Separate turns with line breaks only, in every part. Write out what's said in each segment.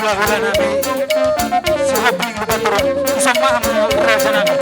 hula-hula nami si hobing lubaturun usang maham raja nami.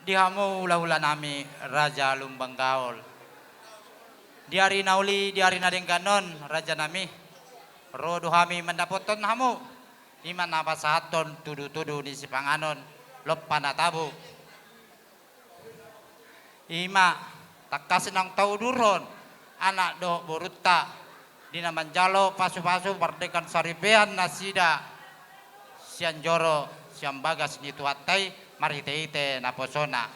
Dihamu hula-hula nami Raja Lumbang Gaul. Diari nauli diari nadeng kanon raja nami. Rodo kami mendapoton hamu. Iman apa sahaton tudu-tudu di sipanganon lopan tabu. Ima tak kasih nang tau duron anak do borutta dina manjalo pasu-pasu pardekan saribean nasida sian joro sian bagas nitu atai marite-ite na posona.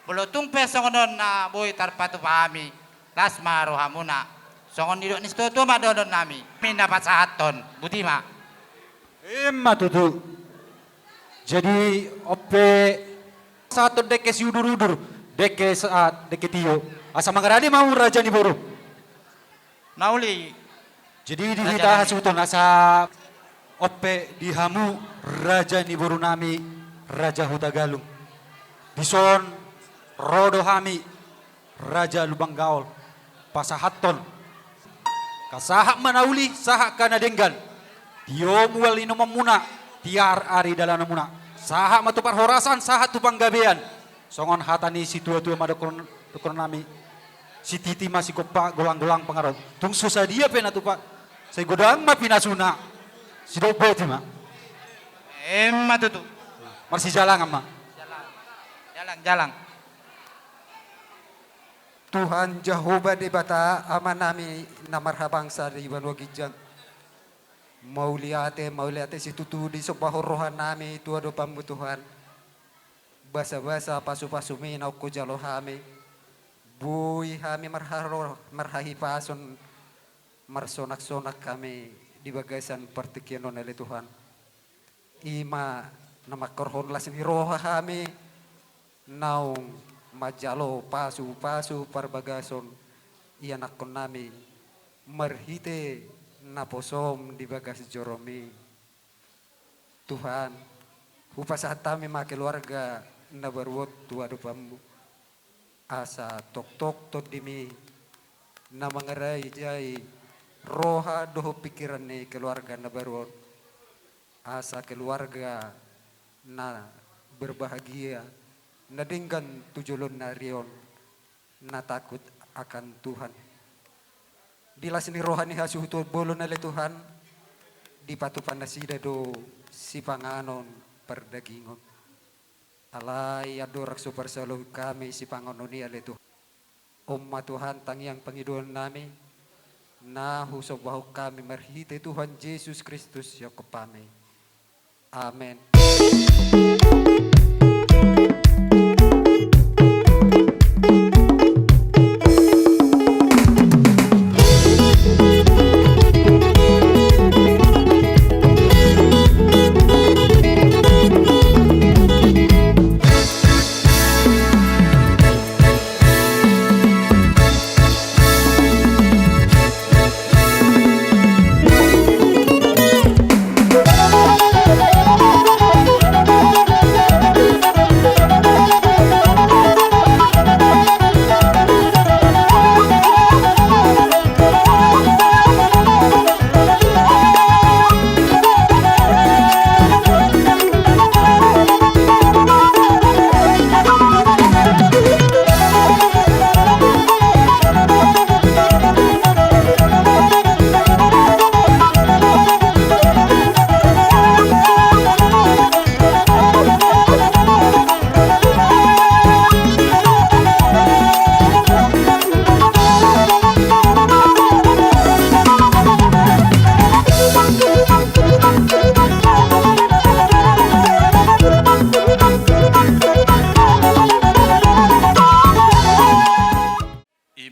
Bulutong pesong nun na buhay tarpatu pahami, lasma rohamuna. Songon nidok ni stoto madodon nami, minapasahaton, butima.
Matutu. Jadi ope satu deke si udur-udur, deke saat deke tio. Asa mangarani mau raja ni boru.
Nauli,
Jadi di
Raja
kita
nami.
hasuton asa ope dihamu raja ni boru nami raja Hutagalung. Dison rodo hami raja Lubang Gaul pasahaton. Kasahak manauli sahak kana denggan. Tio mual ino mamuna tiar ari dalana muna. Sahak matupar horasan sahak tupang gabean. Songon hatani si tua-tua madokon nami. Si titi masih kopa golang-golang pengaruh. Tung susah dia pena tupa. Saya godang ma pinasuna. Si dope ti ma.
matutu.
Masih jalan ama.
Jalang.
Tuhan Jehovah di bata ama nami namarhabang sa riwan wagijang. Mauliate si tutu di subahor rohan nami tuado pambutuhan. Basa-basa pasu-pasu minaw ko jalo hami. Buy hami marhahi pason marsonak-sonak kami di bagasan partikyanon nila Tuhan. Ima na makorhon lasin roha kami naung majalo pasu-pasu parbagason iyanak kon nami marhite na posom di bagas joromi. Tuhan, hupasahat kami makeluarga na barwot tuwado pambu. Asa tok-tok tot dimi na mangaray jay roha doho pikiran ni keluarga na barwot. Asa keluarga na berbahagia na dinggan tujulon na riyon na takut akan Tuhan. Dilas ni rohani hasuhutol bolo na le Tuhan di patupan na sida do si panganon perdagingon. Alay adorak super salo kami si panganon ni ale Tuhan. Umma Tuhan tangyang Panginoon nami na husobaho kami marhite Tuhan Jesus Kristus ya kepame. Amen.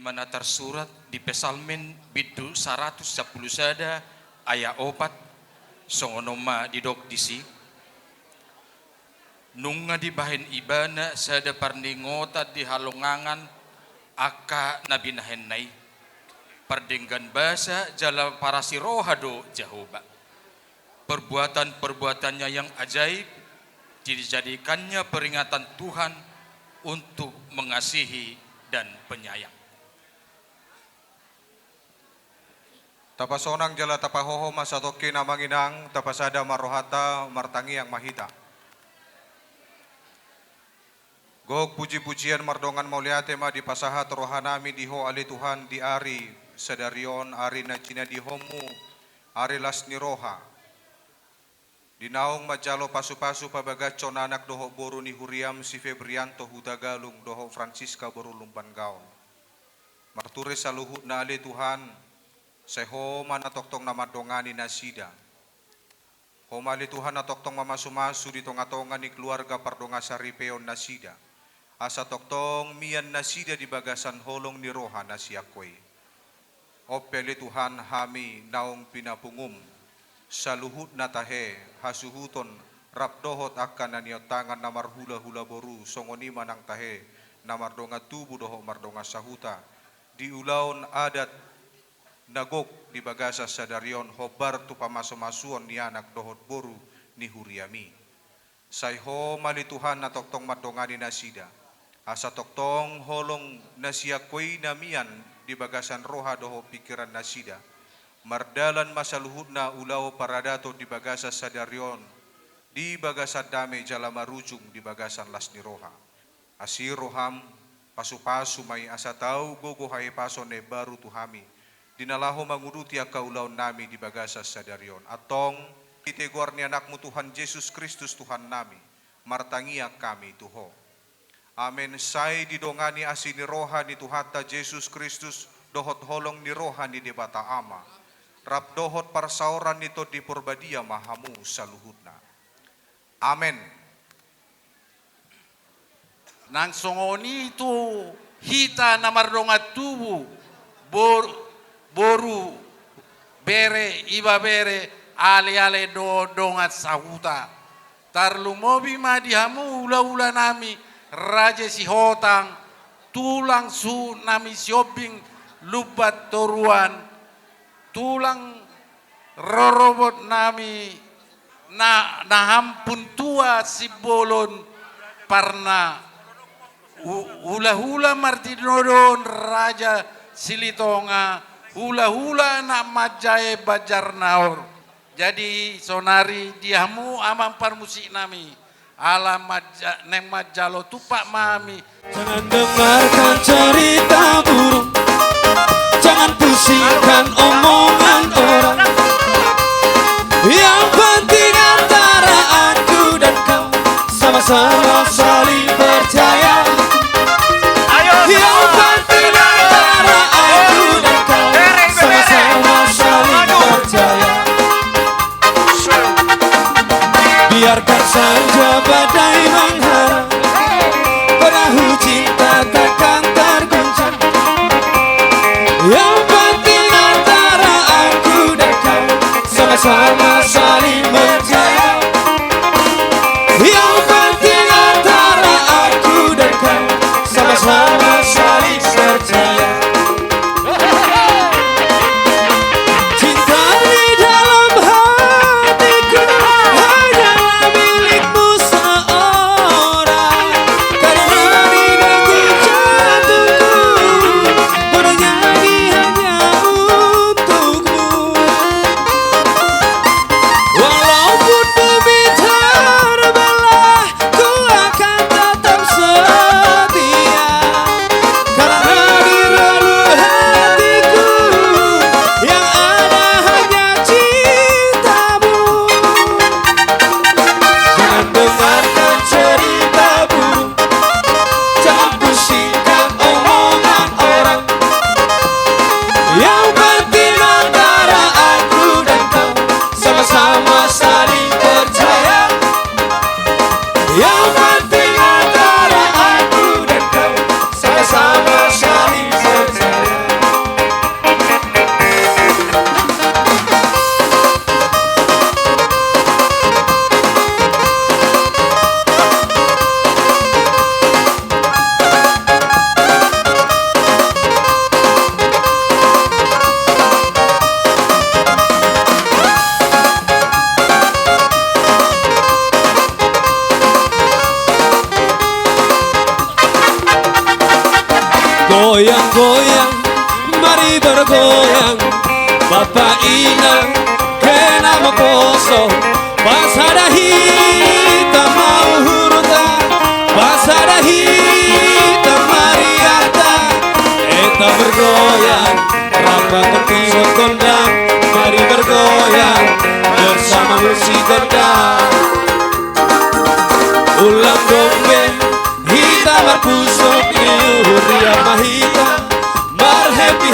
Mana tersurat di Pesalmen bidu 110 sada ayat 4 songonoma didok disi nunga di bahin ibana sada parningota di halongangan aka nabi nahenai pardenggan basa jala para sirohado Jehovah perbuatan-perbuatannya yang ajaib dijadikannya peringatan Tuhan untuk mengasihi dan penyayang.
Tapasonang jala tapahoho masatoki na manginang tapasada marohata martangi yang mahita. Gog puji-pujian mardongan mauliate ma di pasahat rohanami diho ali Tuhan di ari sedarion ari na cina di homu ari las ni roha. Dinaung majalo pasu-pasu pabagaco nanak doho boru ni Huriam si Febrianto Hutagalung doho Francisca boru lumban gaon. Marture saluhut na ali Tuhan seho mana toktong nama dongani nasida. Homali Tuhan na toktong mamasumasu di tonga-tonga ni keluarga pardonga saripeon nasida. Asa toktong mian nasida di bagasan holong ni roha nasiakway. Opeli Tuhan hami naong pinapungum. Sa luhut na tahe hasuhuton rapdohot akan na tangan na marhula-hula boru songonima ng tahe na mardonga tubu doho mardonga sahuta. Di ulaon adat nagok di bagasa sa daryon hobar tu pamasomasuon ni anak dohot boru ni huriami. Sayho malituhan na toktong mardongani nasida. Asa toktong holong nasiakoy namian di bagasan roha doho pikiran nasida. Mardalan masaluhut na ulaw paradato di bagasa sa daryon. Di bagasan dame jala marujung di bagasan las ni roha. Asir roham pasu-pasu may asa tau gogo hay paso ne baru tuhami. Dinalaho manguruti akaulaw nami di bagasa sa daryon. Atong itegor ni anakmu Tuhan Yesus Kristus Tuhan nami. Martangia kami tuho. Amen. Say didongani asin ni roha ni Tuhata Yesus Kristus dohot holong ni roha ni debata ama. Rap dohot parsauran nito di purbadia mahamu saluhutna. Amen.
Nang songoni itu hita na mardonga tubu boru bere iba bere ale dongat sahuta tarlumobi madihamu ula nami raja si hotang tulang su nami siobing lubat toruan tulang rorobot nami na hampun tua si bolon parna hula martinodon raja silitonga hula nak majae bajar naor. Jadi sonari diamu amam parmusik nami ala neng majalo tupak mami.
Jangan dengarkan cerita burung, jangan pusingkan omongan orang. Yang penting antara aku dan kau sama-sama saling percaya. Yang penting antara aku dan kau sama-sama saling percaya. Biarkan saja badai mengharang, perahu cinta takkan terguncang. Yang penting antara aku dan kau sama-sama saling percaya. Yang penting antara aku dan kau sama-sama saling percaya. Cinta di dalam hatiku hanyalah milikmu seorang. Karena di detik jantungku bernyanyi hanya untukmu. Walaupun bumi terbelah, ku akan tetap setia. Karena di relung hatiku yang ada hanya cintamu. Jangan dengarkan cerita burung, jangan pusingkan omongan orang. Yang penting antara aku dan kau sama-sama saling percaya. Yang penting antara aku dan kau sama-sama saling percaya. Goyang-goyang, mari bergoyang. Bapak Ina kenapa poso? Pasada hitam mau huruta, pasada hitam mariata. Eta bergoyang, rapat terpisah kondang. Mari bergoyang bersama musik gendang. Ulang gombe hitam berpusuk Ria mahita mar happy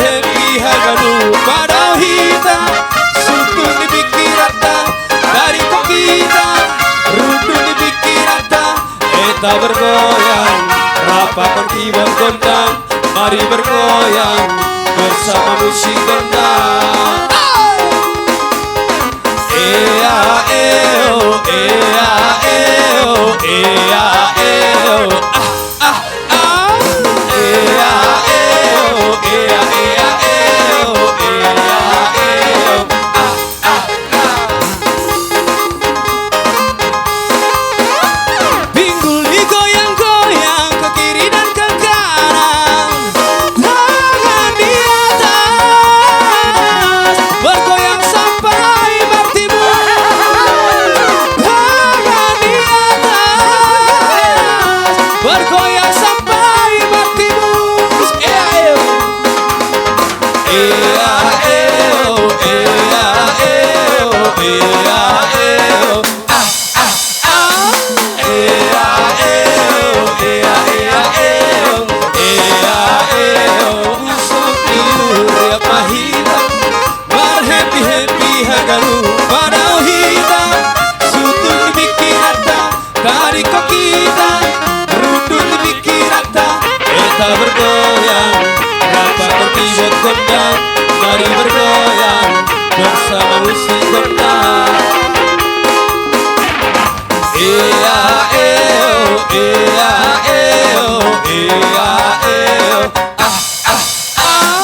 haganu padau hita suku ni pikirata dari kita bergoyang, rapatkan keyboard gondang, mari bergoyang bersama musik gendang. Ea eo, ea eo, ea eo, ah ah ah. Ea eo, ea ea eo, ea eo, ah ah ah. Pinggul digoyang-goyang ke kiri dan ke kanan, tangan di atas, bergoyang sampai bertimbun. Tangan di atas, bergoyang sampai bertimbun. Ea eo, ea eo, ea eo, ah ah ah. Ea eo, ea ea eo, ea eo. Usuk liur riak mahita, bar happy happy hagaru padau hita. Sutun bikin rata, kari kok kita, rundun bikin rata. Kita bergoyang, dapat keyboard gondang, mari bergoyang bersama musik gondang. Ea eo, ea eo, ea eo, ah ah ah.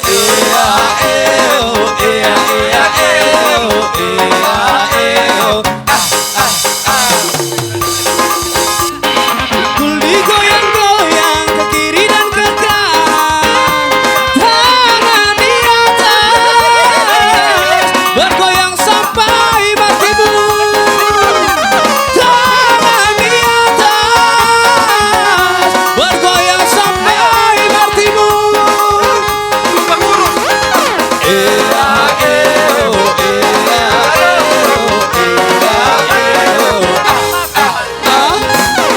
Ea eo, ea ea eo, ea eo, ah ah ah. Kul digoyang-goyang ke kiri dan ke kanan, tangan di atas, bergoyang sampai bertimbun. Tangan di atas, bergoyang sampai bertimbun. Ea eo, ea eo, ea eo, ah ah ah.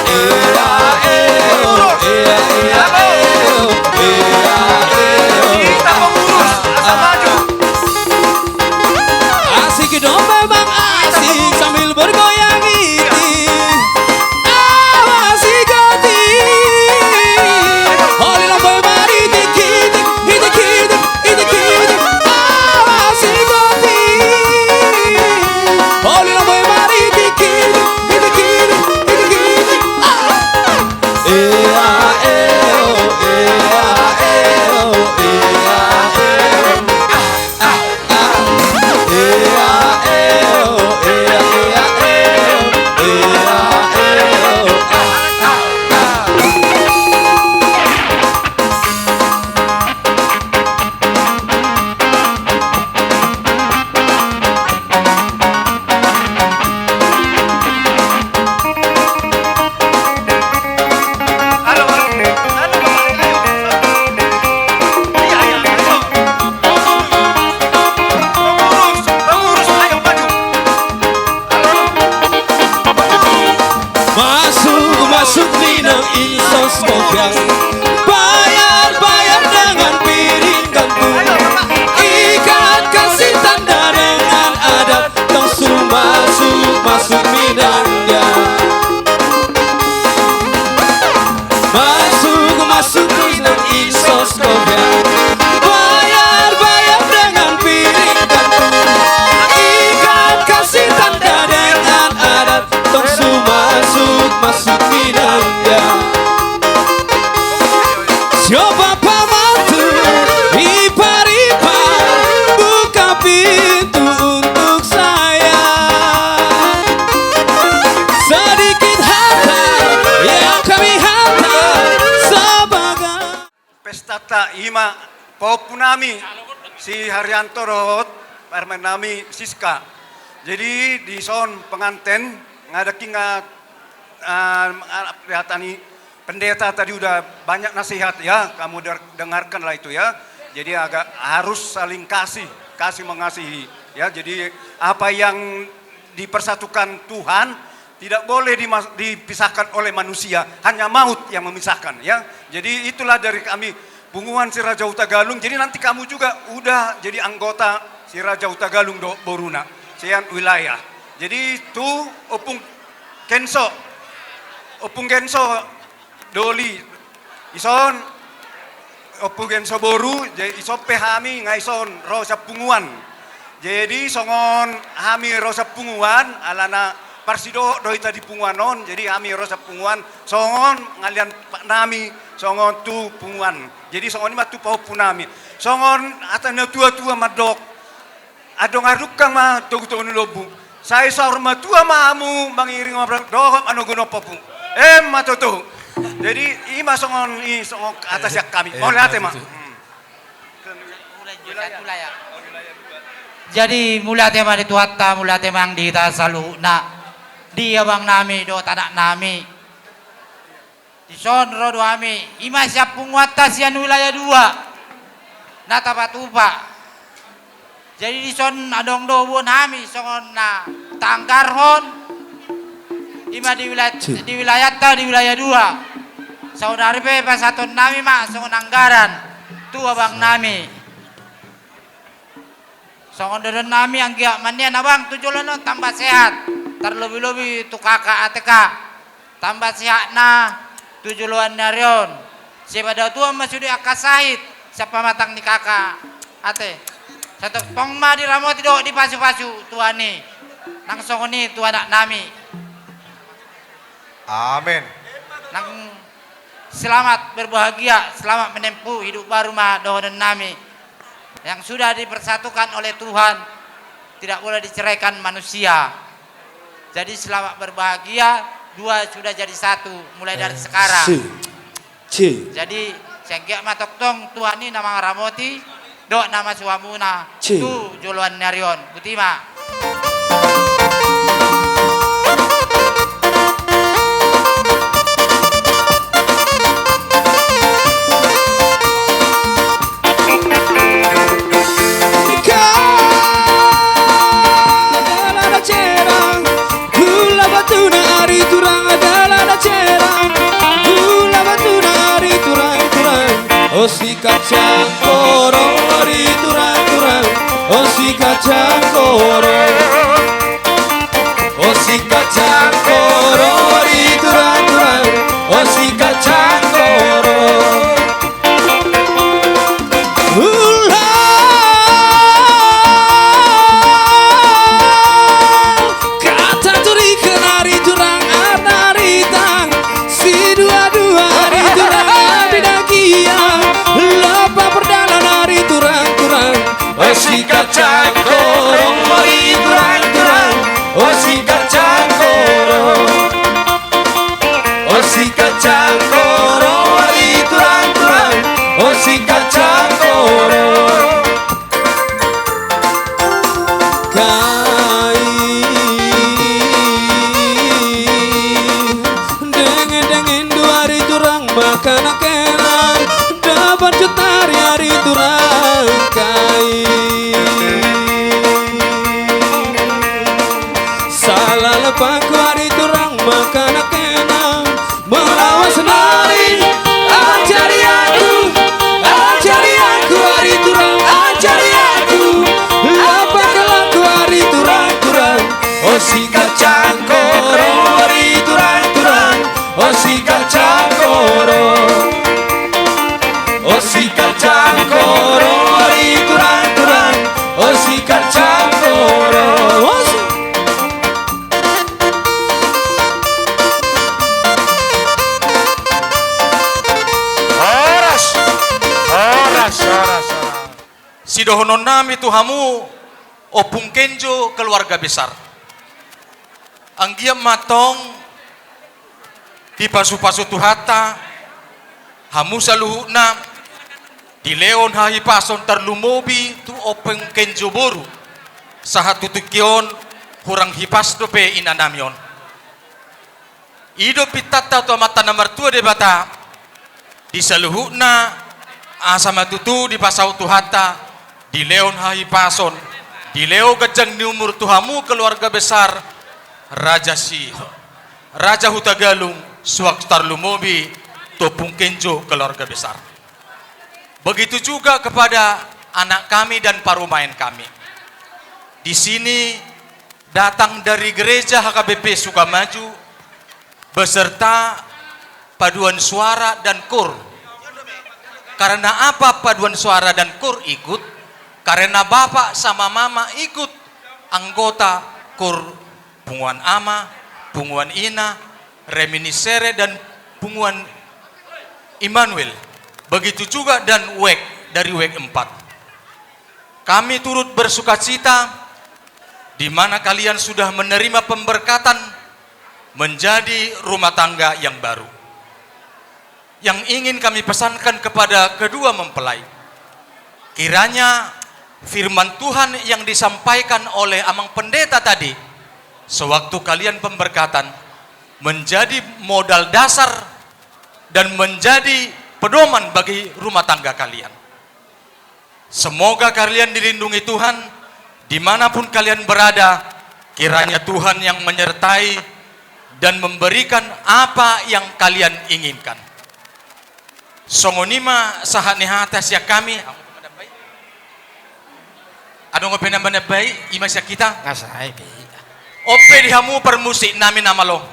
Ea eo, ea ea eo, ea eo. Asik dong memang asik sambil bergoyang ini. Awasi goti, Holy lambai mari dikitik, dikitik, dikitik. Awasi goti, Holy lambai mari dikitik, dikitik, dikitik. Ea eo, ea eo, ea eo, ah ah ah. Ea eo, ea ea eo, ea eo, ah ah ah. Masuk minum insos kopiang, bayar dengan piring gantung. Ikat kasih tanda dengan adat, langsung masuk minangnya. Masuk minum insos kopiang, bayar dengan piring gantung. Ikat kasih tanda dengan adat, langsung masuk minangnya. Coba pembantu ipar-ipar, buka pintu untuk saya. Sedikit harta yang kami hantar sebagai
Pesta Ima Popunami si Haryanto Rohot Parmenami Siska. Jadi di son penganten ngadaki lihatani pendeta tadi udah banyak nasihat ya, kamu dengarkanlah itu ya. Jadi agak harus saling kasih mengasihi ya. Jadi apa yang dipersatukan Tuhan tidak boleh dipisahkan oleh manusia, hanya maut yang memisahkan ya. Jadi itulah dari kami Bunguan si Raja Utagalung. Jadi nanti kamu juga udah jadi anggota si Raja Utagalung do Boruna, sian wilayah. Jadi itu opung kenso opung genso doli ison opung genso boru jadi iso pehami ngaison rosa punguan. Jadi songon hami rosa punguan alana parsido doi tadi punguan non jadi hami rosa punguan songon ngalian pak nami songon tu punguan. Jadi songon ini matu pau punami. Songon atana tua-tua madok. Adong arukang ma tugu lobu. Saya sahur matua mamu mangiring ngobrak dohom anu gono popu. Matoto. Jadi ima songon atas yak kami. Mau lihat ma.
Jadi mulai tema di tuatta, mulai tema yang di tasalu na dia bang nami do tanak nami. Di son rodo ami ima siap punguata sian wilayah 2. Na tapatupa. Jadi di son adong do buon nami songon na tangkarhon ima di wilayah ta di wilayah 2. Saudari pe pasaton nami mak songon anggaran tua bang nami. Songon dodan nami ang giyak manian abang tujuan tambah sehat. Terlebih-lebih tu kakak ateka tambah sehat na tujuan narion. Sebada tua masih di akasahit siapa matang ni kakak ate. Satu pongma di ramo tidak di pasu-pasu tuani. Nang songon ni tu anak nami.
Amin.
Nang selamat berbahagia, selamat menempuh hidup baru mah dodan nami. Yang sudah dipersatukan oleh Tuhan, tidak boleh diceraikan manusia. Jadi selamat berbahagia, 2 sudah jadi 1 mulai dari sekarang. Jadi sengkiak matok tong Tuhan ini nama Ramoti, dok nama suamuna, tu juluan narion, butima.
Oh si kacang koro ari turang-turang. Oh si kacang koro. Oh si kacang koro ari turang-turang. Oh si kacang koro. Kata turi kenari turang anari tang. Si dua-dua ari turang abi dagiang. Lepas perdalan hari turang-turang. Oh si kacang korong hari turang-turang. Oh si kacang korong. Oh si kacang korong hari turang-turang. Oh si kacang korong. Dengin-dengin 2 hari turang makan kenang. Dapat cetari hari turang kai. Salah lepaku hari turang makan kenang. Melawan senari ajari aku hari turang ajari aku. Lepas kelaku hari turang-turang. Oh si kacang koro hari turang-turang. Oh si kacang koro. Oh si kacang koro hari turang-turang. Oh si kacang koro. Oh si
Si dohonon nami tuhamu opung kenjo keluarga besar. Anggia matong di pasu-pasu tuhata hamu saluhuna di leon hahi pason terlumobi tu opung kenjo boru sahatu tukion hurang hipas dope inanamion. Ido pitata to mata nomor 2 de bata di saluhuna asama tutu di pasau tuhata di leon hahi pason di leo gajang ni umur tuhamu keluarga besar Raja Hutagalung suak tarlumobi topung kenjo keluarga besar. Begitu juga kepada anak kami dan parumain kami. Di sini datang dari gereja HKBP Sukamaju, beserta paduan suara dan kur. Karena apa paduan suara dan kur ikut? Karena bapak sama mama ikut anggota kur Punguan Ama, Punguan Ina, Reminiscere dan Punguan Immanuel. Begitu juga dan WEK dari WEK 4. Kami turut bersukacita di mana kalian sudah menerima pemberkatan menjadi rumah tangga yang baru. Yang ingin kami pesankan kepada kedua mempelai, kiranya firman Tuhan yang disampaikan oleh Amang Pendeta tadi sewaktu kalian pemberkatan menjadi modal dasar dan menjadi pedoman bagi rumah tangga kalian. Semoga kalian dilindungi Tuhan dimanapun kalian berada. Kiranya Tuhan yang menyertai dan memberikan apa yang kalian inginkan. Songonima sahat ni hata siya kami. Ano nga pinamanabay? Ima siya kita?
Ngasay.
Ope dihamu permusik namin namalo.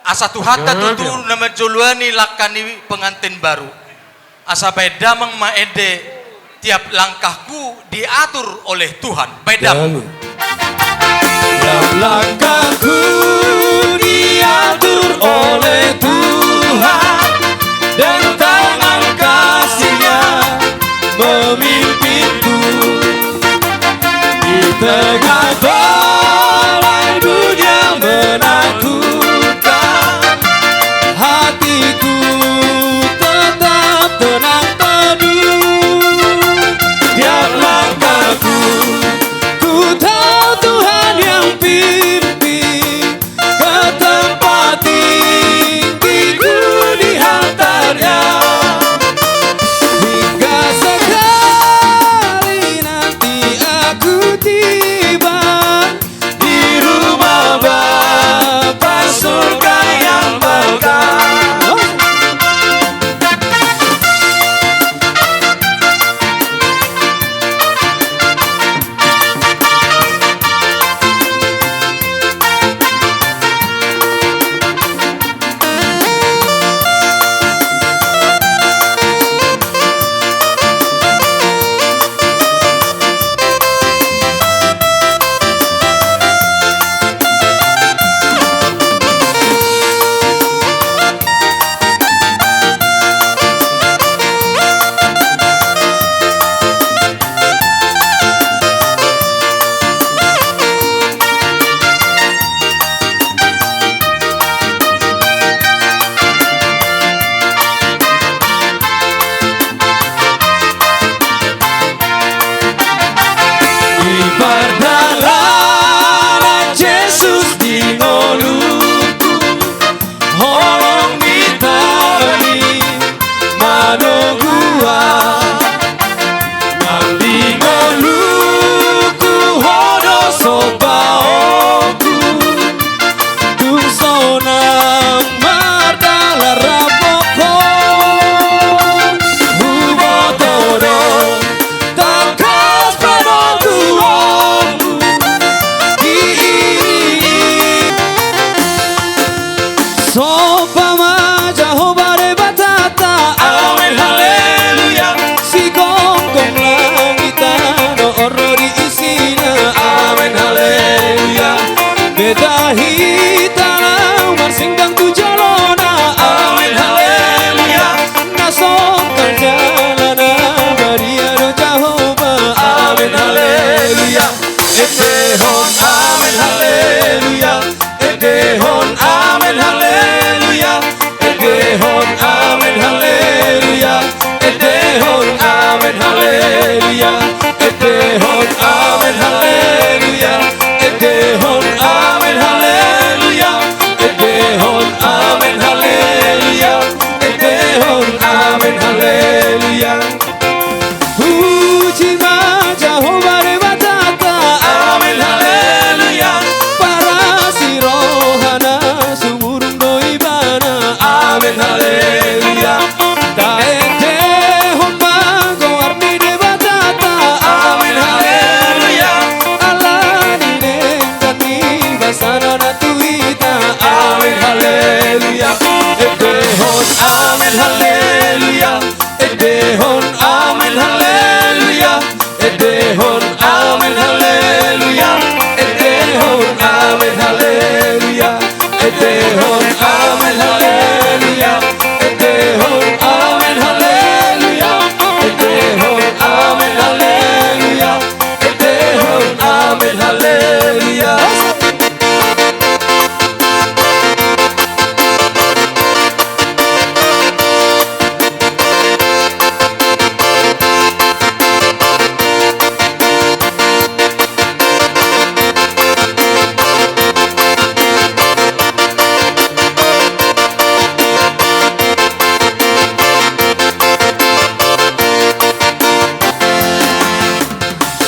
Asa tuhata tutur na majuluani lakani pengantin baru. Asa bedamang maede tiap langkahku diatur oleh Tuhan. Bedam.
Tiap langkahku diatur oleh Tuhan, dan tangan kasih-Nya memimpinku di tengah balai dunia menakutkan. Hatiku tetap tenang teduh. Tiap langkahku ku tahu Tuhan yang pimpin ke tempat tinggiku dihantarnya. Hingga sekali nanti aku tiba amen haleluya, edehon amen haleluya, edehon amen haleluya, edehon amen haleluya, edehon amen haleluya, edehon amen haleluya, edehon amen haleluya, edehon amen haleluya.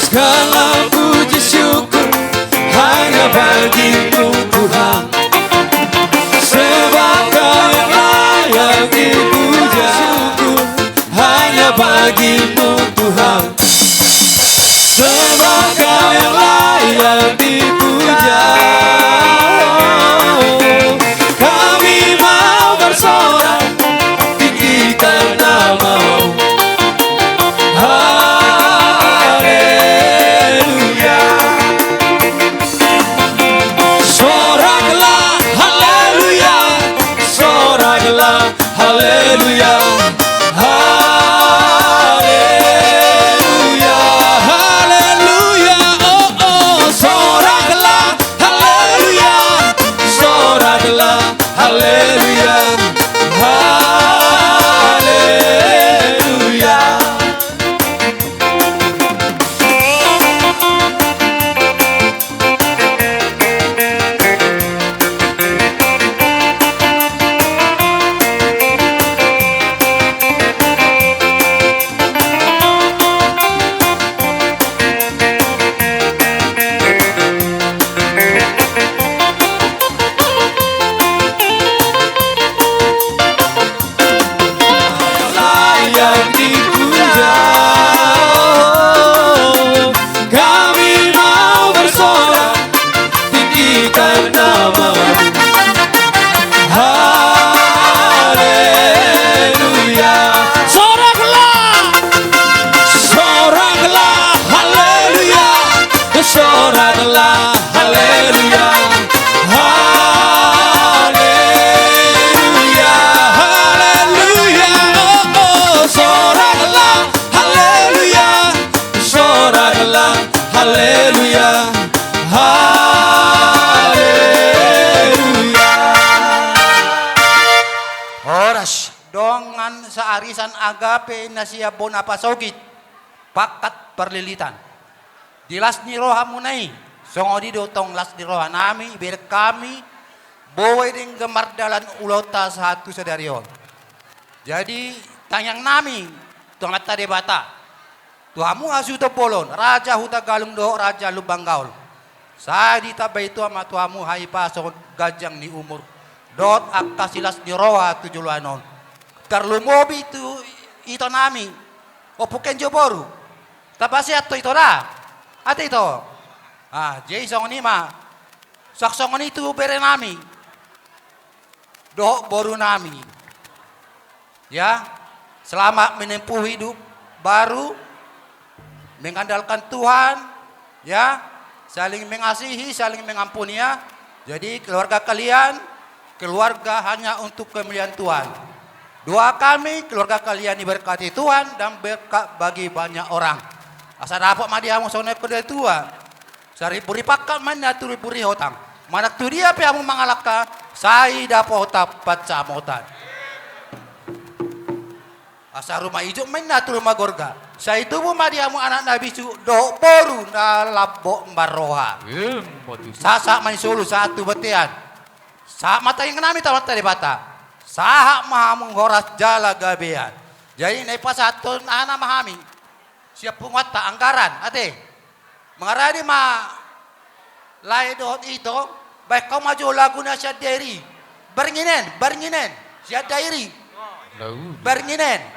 Segala puji syukur hanya bagimu Tuhan, sebab Kau yang layak dipuja. Syukur hanya bagimu Tuhan, sebab Kau yang layak dipuja. Kami mau bersorak tinggikan nama-Mu. Haleluya. Soraklah haleluya, soraklah haleluya. Haleluya, haleluya, oh oh, soraklah haleluya, soraklah haleluya. Haleluya. Layak dipuja. Kami mau bersorak tinggikan nama-Mu. Haleluya. Soraklah, soraklah haleluya, soraklah haleluya. Haleluya, haleluya, oh oh, soraklah haleluya, soraklah haleluya. Haleluya.
Oras dongan sa arisan agape na siya bonapasogit pakat perlilitan. Dilas ni roha munay. Songodi dotong las di roha nami ber kami boy ding gemardalan ulota satu sedarion. Jadi tanyang nami tuang latta debata. Tuamu asu topolon raja huta galung do raja lubang gaul. Saya ditabay itu ama tuamu hai pasok gajang ni umur. Dot akasilas di roha tujuluanon. Terlumobi itu nami. Opuken joboru. Tapasi ato ito na. Ate ito. Jason ni ma. Saksongan itu bere nami. Doh boru nami. Ya. Selama menempuh hidup baru. Mengandalkan Tuhan. Ya. Saling mengasihi, saling mengampuni ya. Jadi keluarga kalian. Keluarga hanya untuk kemuliaan Tuhan. Doa kami, keluarga kalian diberkati Tuhan dan berkat bagi banyak orang. Asa dapat madiamu sonai kedai tua. Sari puri pakat mana turi puri hotang. Mana tu dia piamu mangalaka, saya dapat hotap paca motan. Asa rumah hijau mana tu rumah gorga. Saya itu madiamu anak Nabi su do boru na labok maroha. Sasak main solo satu betian. Sa mata yang nami tawat tadi bata. Sahak mahamung horas jala gabean. Jadi naik pas satu anak mahami. Siap pungat tak anggaran. Ate. Mengaradi ma lai dot itu. Baik kau maju lagu nasihat diri. Beringinen. Siap dairi. Beringinen.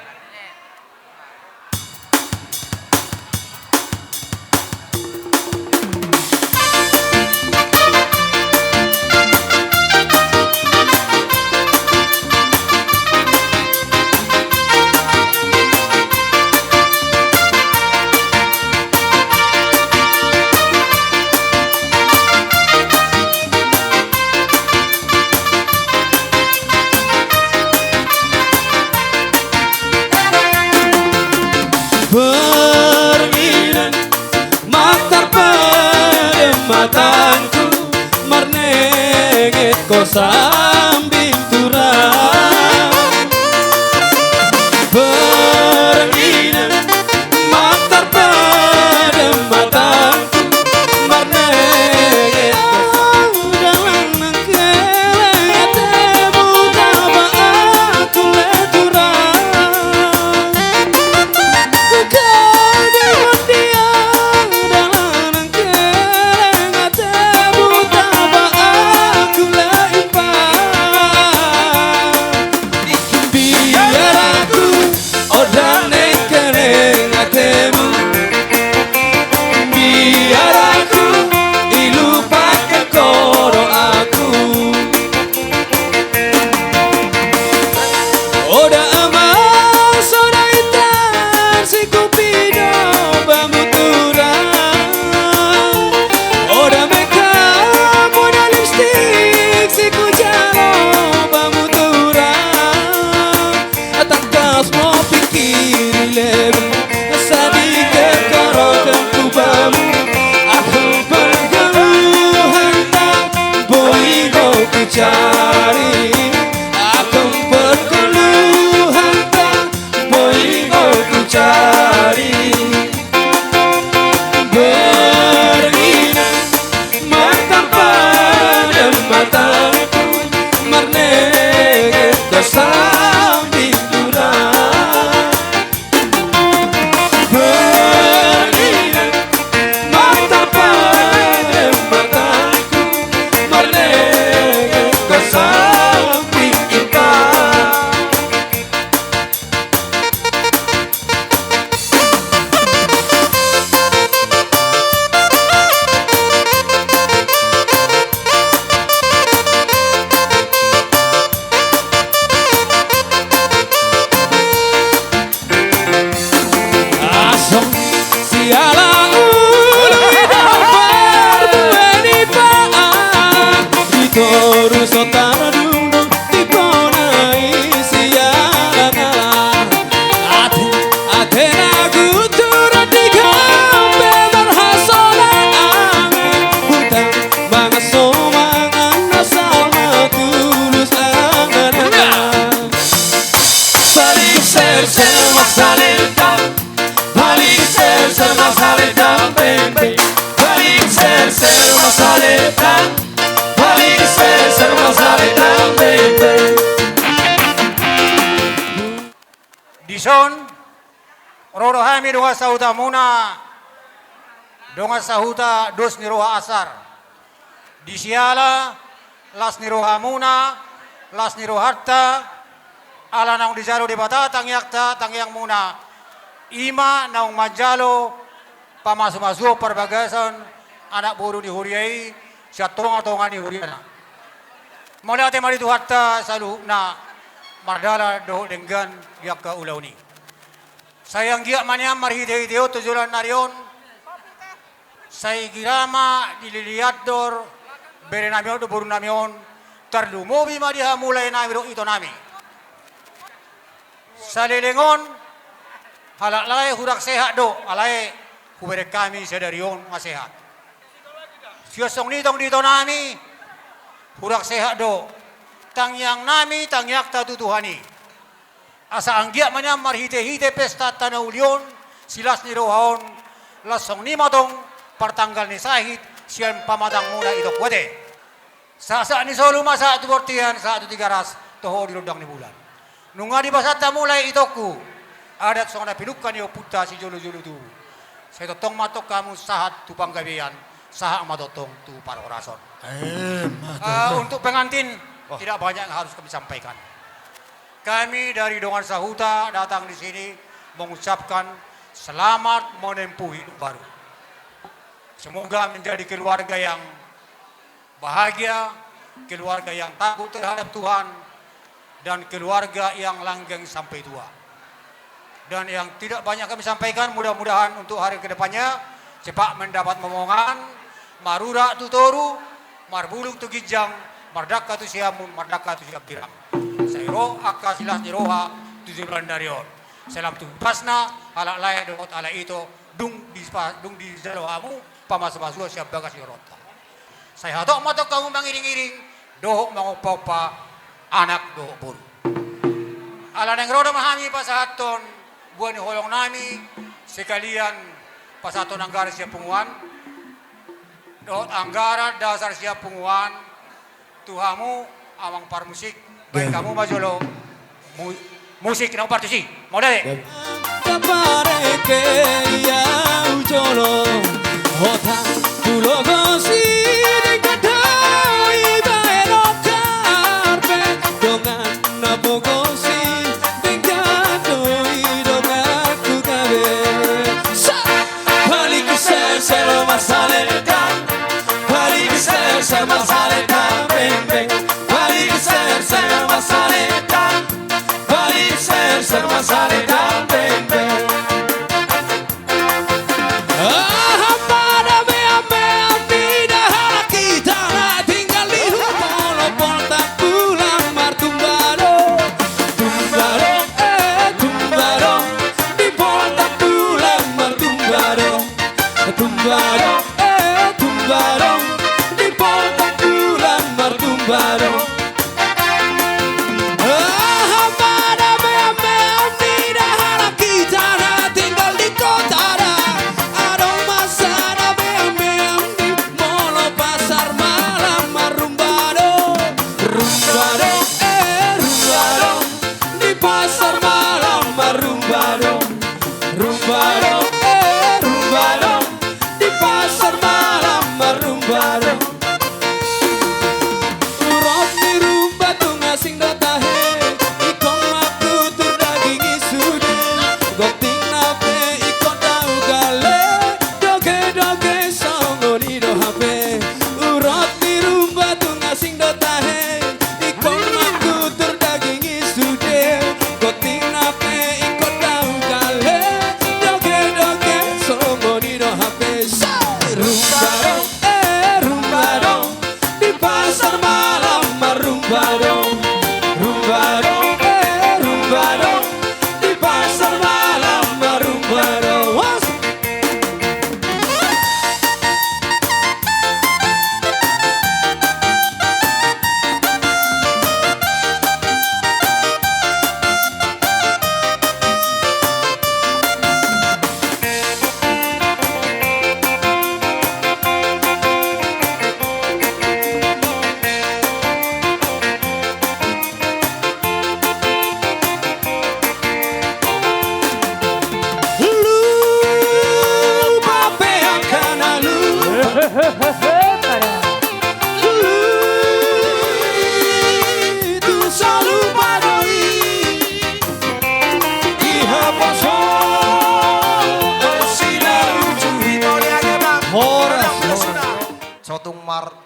sambil turang Berenginan matar pada mataku Marneget dalam nangkeleng temu taba aku leturang Kau dia dalam nangkeleng temu taba aku leipang Biar aku odan nangkeleng temu Biar aku ilupakan koro aku Oda amal soda itan si kupido bamuturang Oda makeup oda lipstick si kujalo bamuturang Atakas mo pikir lebar sedikit korokan kubamu Aku bergeluhan tak boleh ku cari Aku bergeluhan tak boleh ku cari Berenginan mata pada mataku Marneget sambil turang Berenginan mata pada mataku Marneget sambil ipang Asam siala berdueni paan Ditoru sotana dundung diponai siala kalah Atena gutura di kampe berhasona angin Hutang bangas somangan asal matulus angan-angan Saling ser-ser saling Balik ser-ser masaletang pempeng Balik ser-ser masaletang Balik ser-ser masaletang pempeng
Dison, rodo hami donga sahuta muna, donga sahuta dos niroha asar. Disiala, las niroha muna, las niroharta, ala naung dijalo di bata tangyakta tangyang muna. Ima naung majalo, pamasu-masu perbagasan, anak buru di huriai, siya tonga-tonga di huriana. Mula ate mari tuhatta salu na mardala doh denggan giak ka ulaw ni. Sayang giak manyam marhide-hideo tujulan narion. Say girama dililiador bere namion do buru namion tarlumobi madiha mulai namiro ito nami. Sa lilingon halaklay hurak sehat do alay kubere kami sedarion masehat. Siyosong nitong dito nami hurak sehat do tangyang nami tangyak tatutuhani. Asa anggiak manyam marhite-hite pesta tanaulion silas ni rohaon lasong ni matong pertanggal ni sahit siyan pamatang muna ito kwete. Sa ni solo masa atu bortian sa atu tigaras toho di rodang ni bulan. Nunga di basata mulai itoku adat song na pinukan yo puta si jolo-jolo tu. Saya totong matok kamu sahat tu panggabian sahak matotong tu para orason. Untuk pengantin tidak banyak yang harus kami sampaikan. Kami dari Dongan Sahuta datang di sini mengucapkan selamat menempuh hidup baru. Semoga menjadi keluarga yang bahagia, keluarga yang takut terhadap Tuhan, dan keluarga yang langgeng sampai tua. Dan yang tidak banyak kami sampaikan, mudah-mudahan untuk hari kedepannya cepat mendapat momongan, marura tutoru, marbuluk tu gijang, mardaka tu siamun, mardaka tu siap dirang. Sayro akka silas niroha tujuh bulan darion. Selam tu pasna ala layak dokot ala itu dung di jalohamu pamas-masua siap bagas yorota. Saya hatok matok kamu mengiring-iring
dohok mangupopa anak dohok buru. Ala neng roda mahami pasahaton buan holong nami sekalian pasahaton anggara siya punguan. Dohot anggara dasar siya punguan tuhamu amang parmusik baik kamu majolo musik na partisi. Mau deh.
Pare que ya ujolo hota tulo gosi de kadai baero karpe dongan nabo gosi de kadoi dongan ku kabe sa balik ser masaleta balik ser masaleta beng beng balik ser masaleta balik ser masaleta beng beng.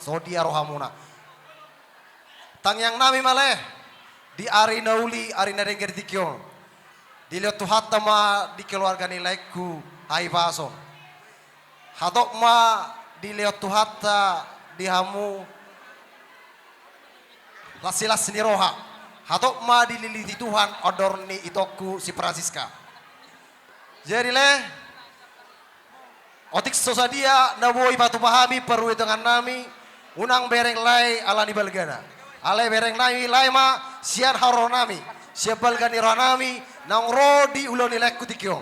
Sodia rohamuna. Tang yang nami maleh di ari nauli ari narenger dikyon. Di liot tuhatta ma di keluarga nilaiku hai paso. Hatok ma di liot tuhatta di hamu lasilas ni roha. Hatok ma di liliti Tuhan odor ni itoku si Francisca. Jadi leh otik sosadia naboi batu pahami perlu dengan nami unang bereng lai ala ni balgana ale bereng nami lai ma sian haronami siap balgani ronami nang rodi uloni lekku tikyo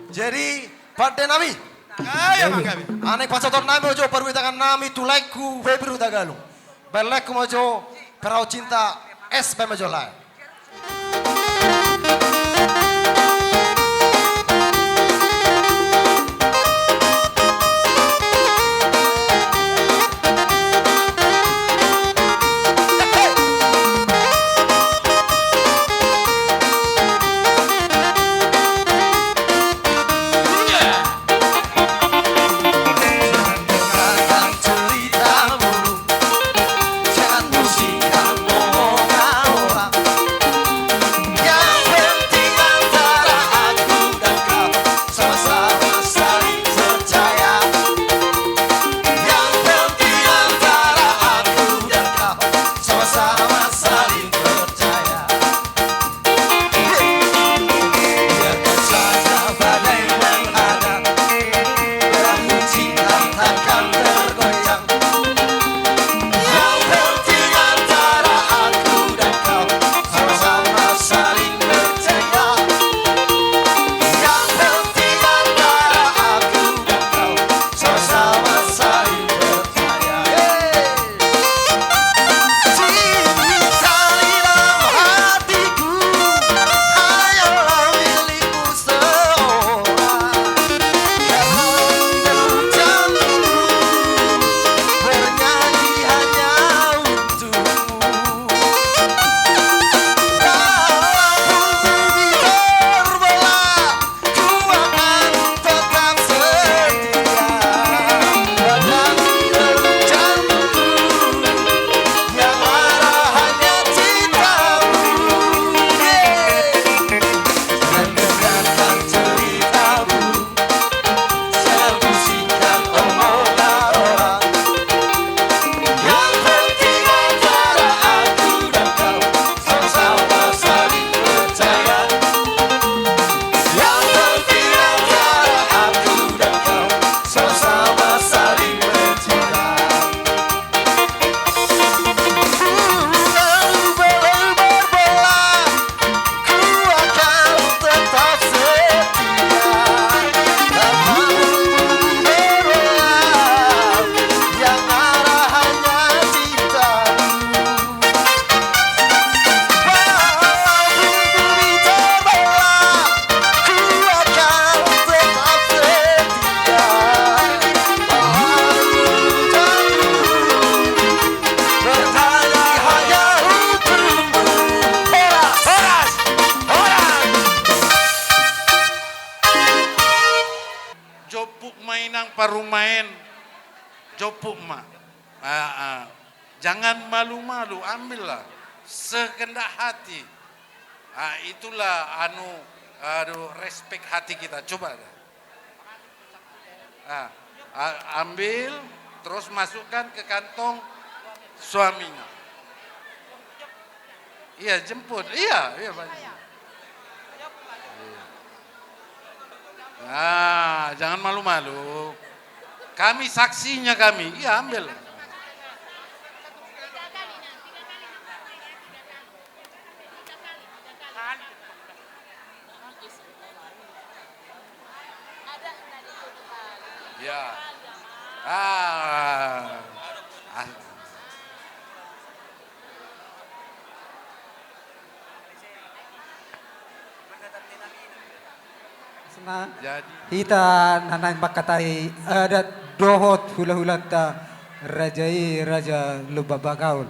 jadi pada nami
Kaya manggabi.
anek pasaton nami ojo perlu dengan nami tulaiku febru tagalung belekku mojo perau cinta es bemojo lai.
parumain. Jopuk ma. Jangan malu-malu, ambillah sekendak hati. Itulah respek hati kita. Coba. Ambil, terus masukkan ke kantong suaminya. Iya, jemput. Iya Pak. Jangan malu-malu. Kami saksinya kami. Iya, ambil. Ya. Jadi
Hita nanay makatai adat dohot hula-hulanta raja lubabagaul.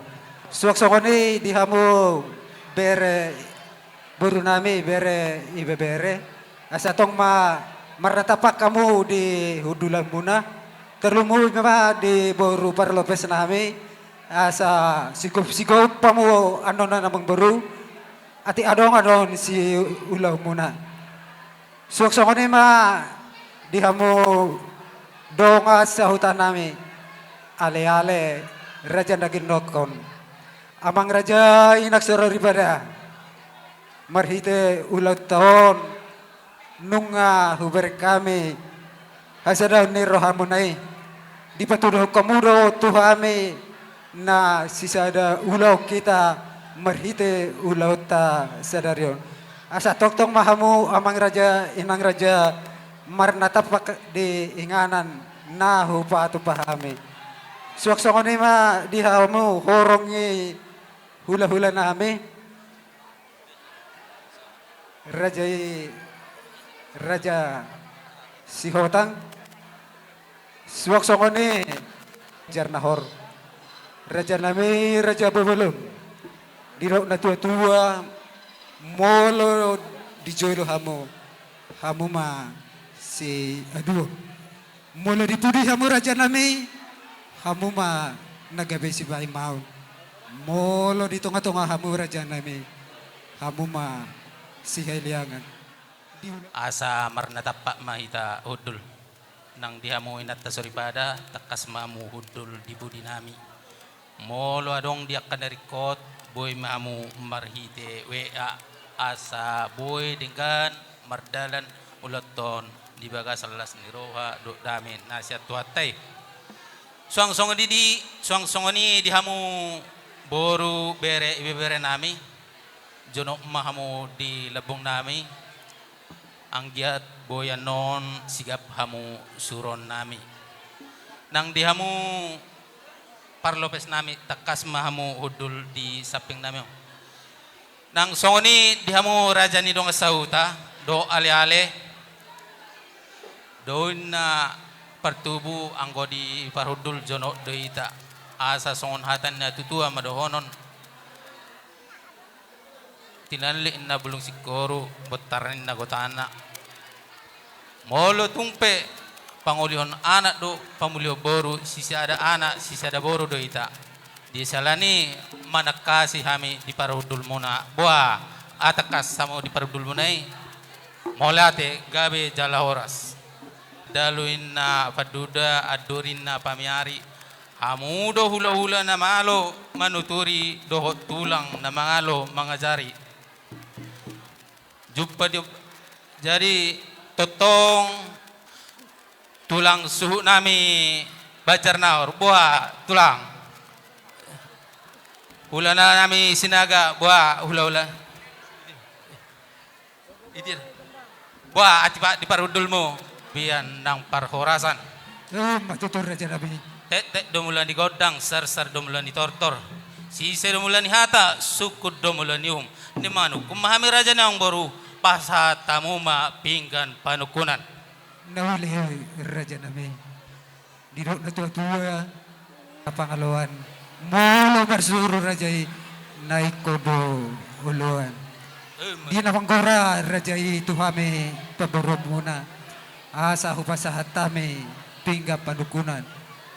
Suwak-suwak ni dihamu bere buru nami bere ibebere. Asa tong maratapak kamu di hudulan muna. Terlumu ma di boru parlopes nami. Asa sikup pamu na namang baru. Ati adong si ulau muna. Suwak-suwak ni dihamu donga sa hutan nami. Ale-ale raja naginokon. Amang raja inaksara ribada. Marhite ulang tahun nunga huber kami. Hasada ni rohamunay. Di patuduh kamuro tuhami na sisada ulaw kita marhite ulaw ta sadaryon. Asa toktong mahamu amang raja inang raja marnatapak di inganan na hupa atu pahami. Suwak-suwak ni dihamu horongi hula-hula nami. Raja Sihotang. Suwak-suwak ni Jarnahor. Raja nami Raja Babalong. Dirok na tua-tua molo di joylo hamu molo di pudi hamu raja nami hamu nagabe si bai mau molo di tonga-tonga hamu raja nami hamu si heliangan
Asa marnatapak mahita hudul nang dihamu inat tasoripada takas mamu hudul di budi nami molo adong diakan dari kot boy mamu marhite WA asa boy dengan mardalan ulaton di bagas salas ni roha do damin nasihat tuatai suang-suang ni dihamu boru bere ibere nami jono mahamu di lebong nami anggiat boyan non sigap hamu suron nami nang dihamu parlopes nami takas mahamu hudul di samping nami nang songoni dihamu raja ni dong sauta do ale-ale do na pertubu anggo di parhudul jono doita asa songon hatan na tutua madohonon tinanli na bulung sikoro botarin na gotana molo tumpe pangulihon anak do pamulio boru sisi ada anak sisi ada boru doita di salani manakasi hami di parudul muna buah atakas samo di parudul munai molate gabe jalahoras daluin na paduda adurin na pamiari hamudo hula-hula na malo manuturi dohot tulang na mangalo mangajari jumpa di jadi totong tulang suhu nami bacar naur buah tulang hula na nami sinaga buah hula-hula itir buah ati pak di parudul mo biyan nang parhorasan
matutur raja nabi
tek domulan di godang sar domulan di tortor sise domulan di hata sukud domulan di ni manu kumahami raja nang baru pasatamu ma pinggan panukunan
nawali raja nabi dirok na tua-tua kapangaloan molo marsuro rajai naik kodo uluan di napanggora rajai tuhame paborod muna asa hupasahat tame pingga panukunan.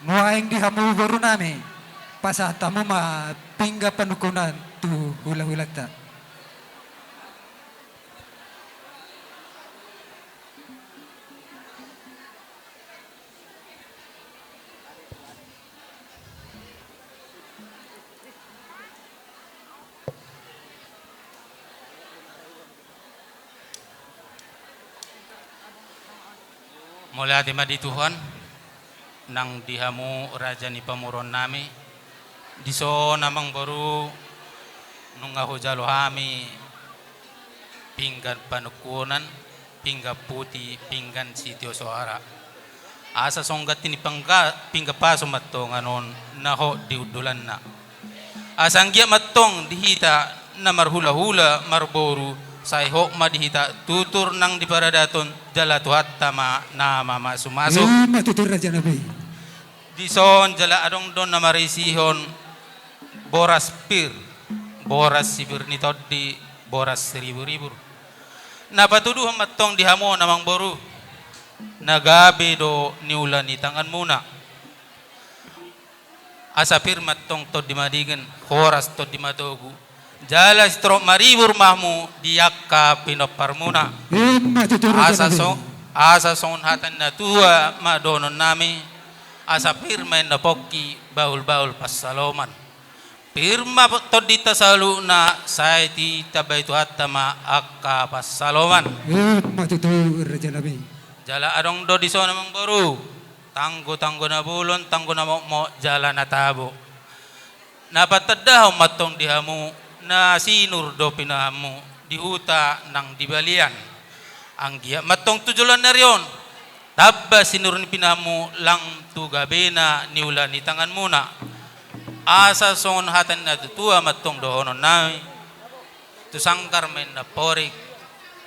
Nuaing di hamu baru nami. Pasahatamu ma pingga panukunan tu hula-hula ta.
Mula di madi Tuhan nang dihamu raja ni pamuron nami diso namang baru nung jalo hami pinggan panukunan pingga putih pinggan sitio soara asa songgat ini pingga paso matong anon naho diudulan na asanggia matong dihita na marhula-hula marboru say ho madihita tutur nang di paradaton jala tuhat tama na mama sumasok
Matutur raja nabi.
dison jala adong don na marisihon boras pir boras sibir ni di boras seribu-ribu napatuduh matong dihamo namang boru nagabe do niulan ni tangan muna asapir matong to di madigan horas to di matogu jala strok maribur mahmu diakka pinopar muna
Matutur raja nabi.
asa son hatan na tua madonon nami asa pirma na pokki baul-baul pasaloman pirma to dita salu na saiti tabay tu hatama akka pasaloman
Matutur raja nabi.
jala adong do diso namang boru tanggo na bulon tanggo na mo jala na tabo napatadaw matong dihamu na sinur do pinahamu dihuta nang dibalian ang giya matong tujulan na riyon tabba sinur ni pinahamu lang tugabena niula ni tangan muna asa son hatan na tutua matong dohonon nami tusangkar main na porik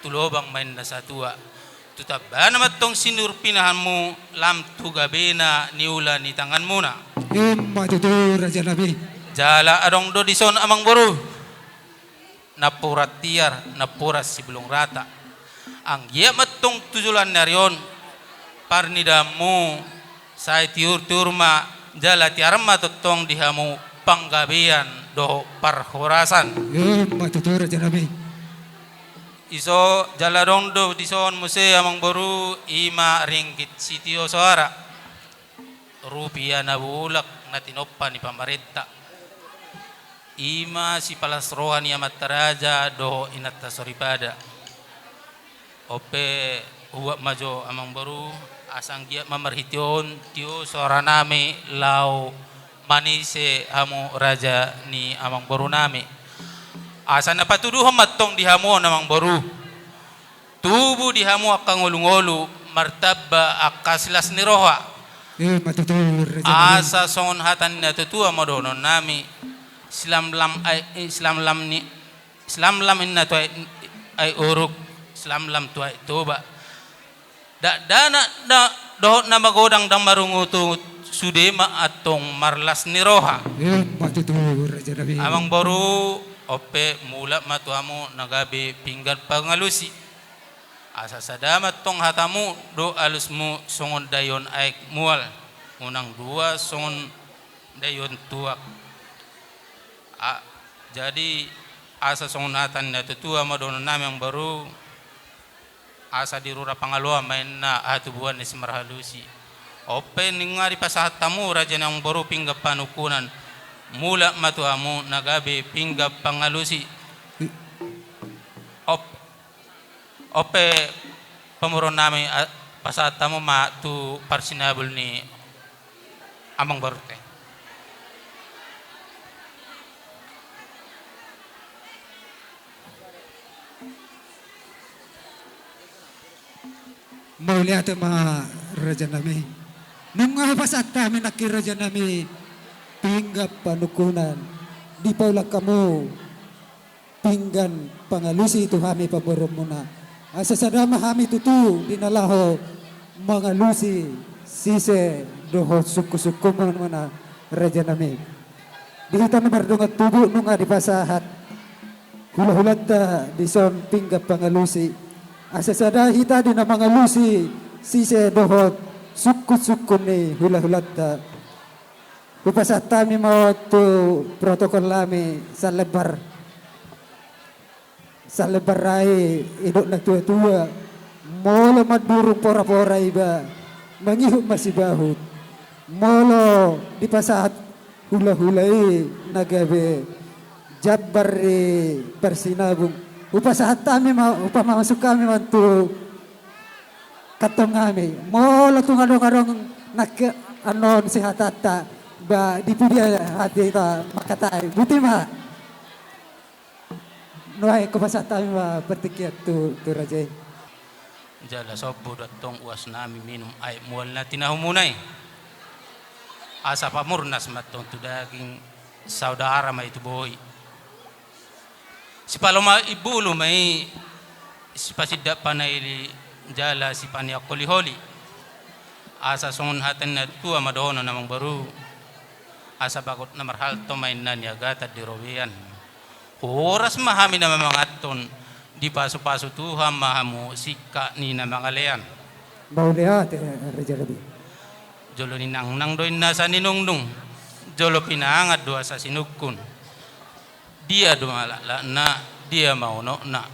tulobang main na satua tutabba na matong sinur pinahamu lam tugabena niula ni tangan muna
Matutur raja nabi.
jala adong do dison amang boru napurat tiar napuras si belung rata ang iya matong tujulan narion parnidamu say tiur-tiur ma jala tiarma totong dihamu panggabean do parhorasan
Matutur raja nabi.
iso jala rondo dison muse amang boru ima ringgit sitio soara rupiah na bulak na tinoppa ni pamarenta ima si palasrohan ni amat taraja do inatta soripada ope huwag majo amang baru asang giat mamarhition tio sora nami lau manise hamu raja ni amang baru nami asa napatuduh matong dihamu namang baru tubu dihamu akang ngolu-ngolu martaba akasilas ni roha
Matutur raja nabi.
asa son hatan na tutua modonon nami Islam lam inna tu ay uruk Islam lam tu ay toba dana dohot na magodang dang marungutu sudema atong marlas ni roha
Matutur raja nabi.
amang baru ope mula matuamu nagabi pinggan pangalusi asa sadamat tong hatamu do alusmu songon dayon aik mual unang dua songon dayon tuak jadi asa songonatan na tutua madono nami yang baru asa dirura pangalua main na atubuan ni semarhalusi ope ningari pasahat tamu raja yang baru pingga panukunan mula matuamu nagabe pingga pangalusi ope pamuron nami pasahat tamu ma tu parsinabul ni amang baru te
Maulihat ma raja nami. Nung pasat kami nakiraja nami pinggap panukunan di paula kamu pinggan pangalusi itu kami paborom muna. Asa sadama kami tutu dinalaho mangalusi sise doho suku-suku muna raja nami. Dihita na mardungat tubo nunga di pasahat hula-hulat di son pinggap pangalusi. Asa sada hita di na mangalusi sise dohot suku-suku ni hula-hulat ta. Upasat kami mau tu protokol kami sa lebar rai idok na tua-tua molo madburung pora-pora iba mangihuk masih bahut molo di pasat hula-hulai nagabe jabar persinabung upasat kami mau masuk kami mantu katong kami molo tungadong-adong nak anon sehatata ba di pudia hati ta makatai butima Nuai ko pasat kami ma pertikiat tu raja.
Jala sobo datong uas nami minum air mual na tinahumunay. Asa pamurnas matong tu daging saudara may itu boy. Si paloma ibulu may si pasidda panay jala si paniak holi. Asa sungun hatan na tua madono namang baru. Asa bakot na marhal to may nanyagata di rowian. Oras mahami na mamangaton di paso-paso Tuhan mahamu sika ni na mga leyan.
Baulihat raja gabi.
Jolo ni nang doin na sa ninungdung. Jolo pinangat doa sa sinugkun. Dia dumalala na, dia mauno na,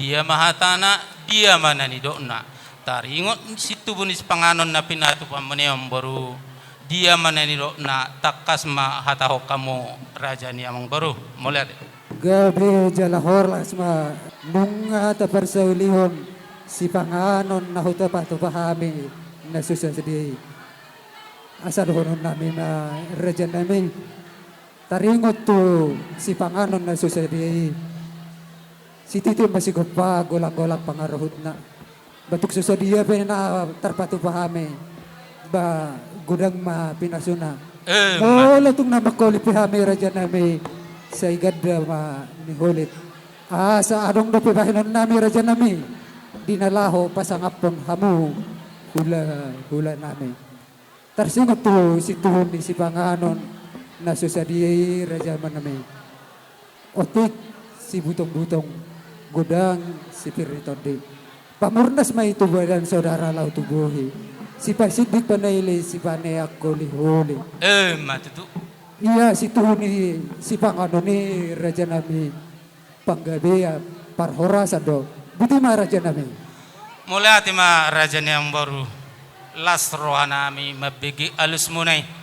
dia mahatana, dia mananido na. Taringot situ bunis panganon na pinatupan mo niyang baru. Dia mananido na takas mahatahok kamu raja niyamang baru. Mulihat.
Gabi jalahor lasma bunga ta persaulihon si panganon na huta patupahami na susasadi asal honon namin na raja namin taringot tu si panganon na susadi si titi masih pa golak-golak pangaruhut na batuk susadia pa na tarpatupahami ba gudang ma pinasuna wala tung namakoli pihami raja namin sa igada ma nihulit. Sa adong napibahinon nami raja nami. Dinalaho pasangapon hamu hula nami. Tarsingot to si tuhon ni si panganon na susadi raja man nami. Otik si butong-butong gudang si piritondi. Pamurnas may tubaran saudara lau tubuhi. Si pasidik panayli si panayak huli-huli.
Matutu.
Iya si tuhun ni si panganon ni raja nami panggabi parhora sado buti ma raja nami
Mula tima raja niyang baru las roha nami mabigi alus munay.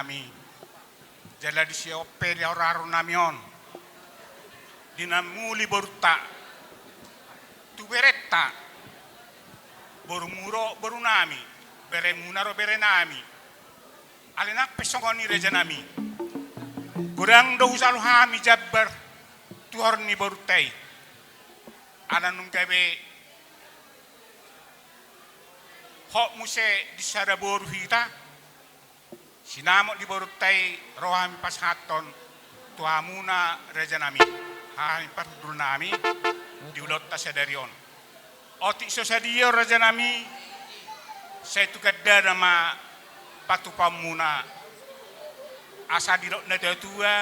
nami. Jala di siope di oraro namion. Dinamuli borta. Tu beretta. Boru muro boru nami. Bere munaro bere nami. Alenak pesongoni reja nami. Kurang do usalu hami jabbar. Tuhorni bortai. Ana nung kabe hok muse di sada boru hita sinamot di boru tai rohami pashaton tuamuna rejanami hami pardul nami diulot ta sadarion oti so sadio rejanami saya tukadda nama patupamuna asa dirok na tua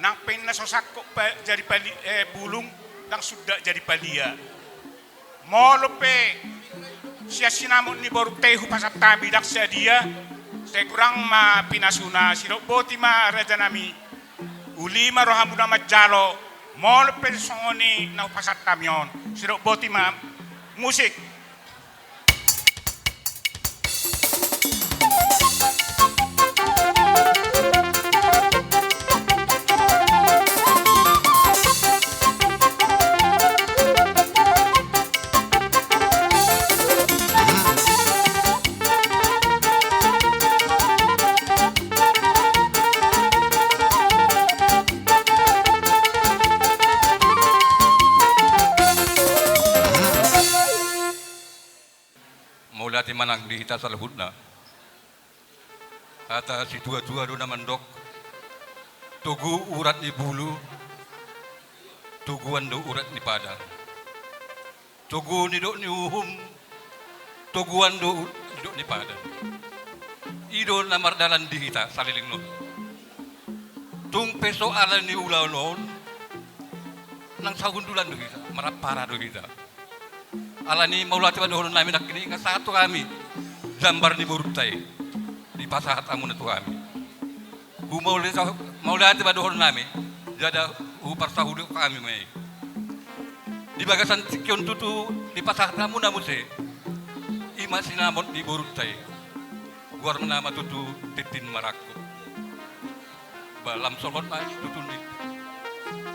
nang pen na sosakko jadi pali bulung nang sudah jadi palia molope sia sinamon ni boru tehu pasap tabi dak dia saya kurang ma pinasuna sirok boti ma rajanami ulima rohamuna majalo molope songoni na pasap tamion sirok boti ma musik.
Mulati manang di hita salahutna. Kata si tua-tua do namandok. Tugu urat di bulu. Tuguan do urat di padang. Tugu ni do ni uhum. Tuguan do ni padang. Ido namardalan di hita saliling non. Tung peso ala ni ulaw non. Nang sagundulan do hita. Marapara do hita. Alani maulati padohon namin nakini nga satu kami gambar ni Burutay di pasahat amun itu kami maulati padohon namin jada upar sahudu kami may di bagasan sikyon tutu di pasahat amun namuse ima sinamon di Burutay guar menama tutu titin marakko balam solon mas tutu ni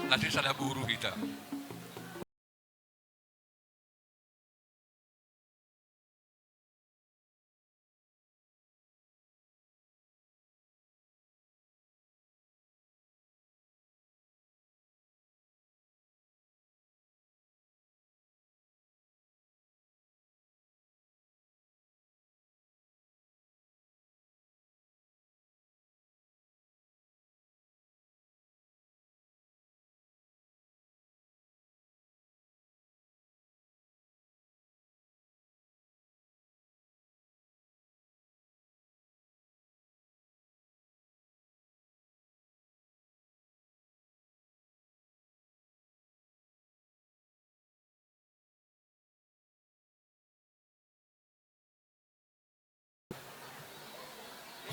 nasi sada buru kita.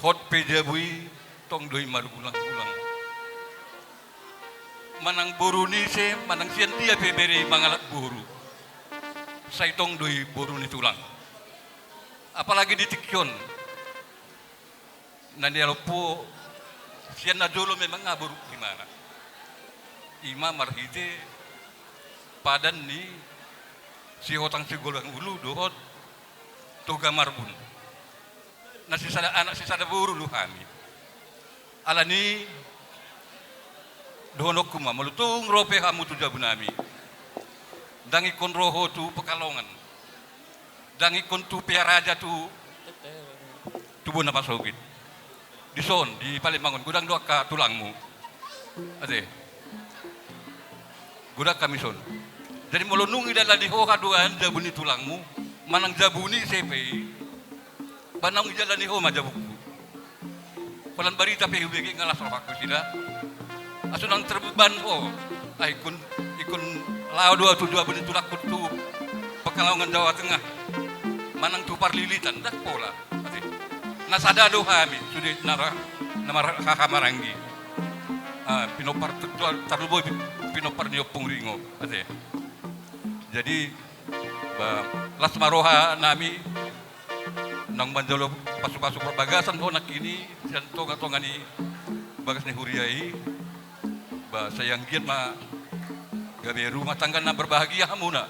Hot pejabui tong doi marugulang-ulang. Manang boru ni se, manang sian dia pebere mangalat boru. Saya tong doi boru ni tulang. Apalagi di Tikyon. Nani alopo sian na dolo memang ngaburu gimana. Ima marhite padan ni si hotang si golang ulu dohot toga marbun. Na sisada anak sisada buru lu kami. Alani donok kuma malutung rope hamu tu jabunami. Dangi kon roho tu Pekalongan. Dangi kon tu piaraja tu bona pasogit. Di son di Palemangon gudang doa ka tulangmu. Ade. Gudak kami son. Jadi molonungi dala di hoha duan jabuni tulangmu, manang jabuni sepe. Banang jalan ni ho majabuku. Palan barita pe hubegi ngalas aku sida. Asunang terbeban ho. Ay ikun lao dua tujuh abun tulak kutu Pekalongan Jawa Tengah. Manang tupar lilitan dah pola. Nasada do kami sudi nama Hakamaranggi. Pinopar taruboy pinopar niopung ringo. Ade. Jadi las maroha nami nang manjolo
pasuk-pasuk perbagasan ko nakini siyan tonga-tonga ni bagas ni Huriai ba sayang giat ma gabi rumah tangga na berbahagia hamu na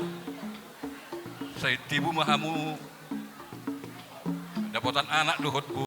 saya tibu mahamu dapatan anak duhut bu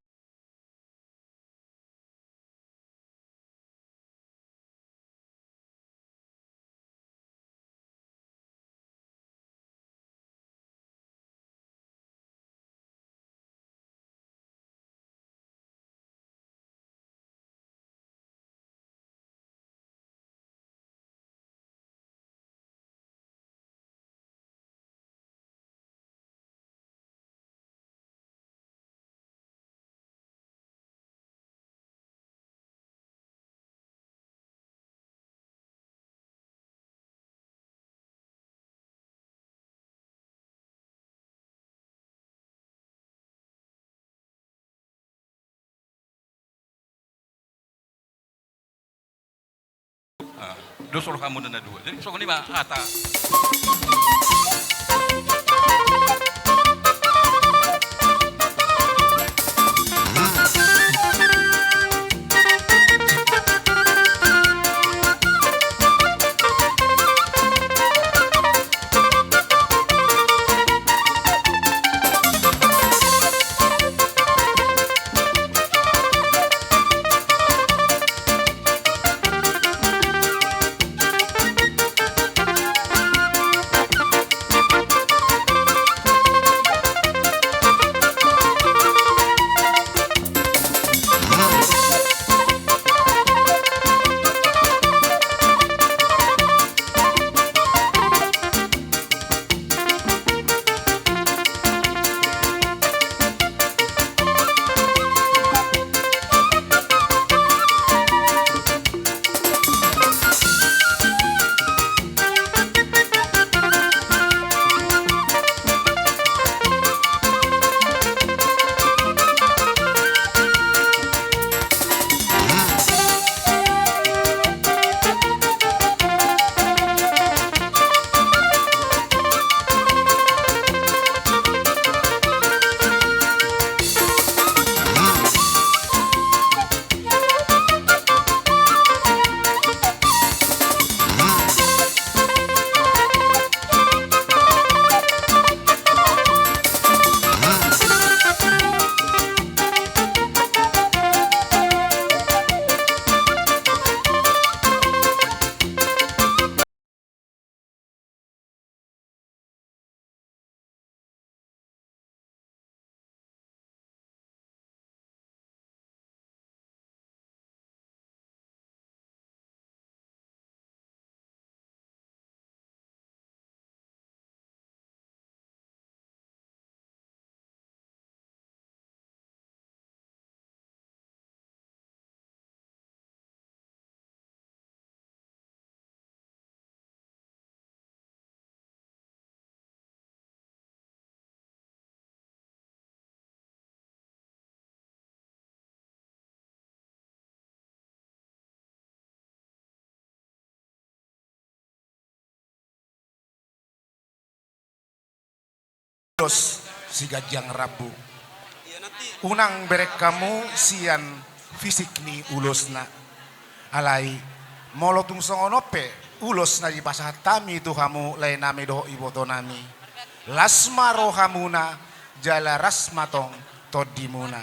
dosor kamu dan dua. Jadi sok ini mah ata.
Ulos si Gajang Rabu. Unang berek kamu sian fisik ni ulos na. Alay molotung songonope ulos na di pasahat tami itu kamu lain nami doho iboto nami. Lasma rohamuna jala rasmatong todimuna.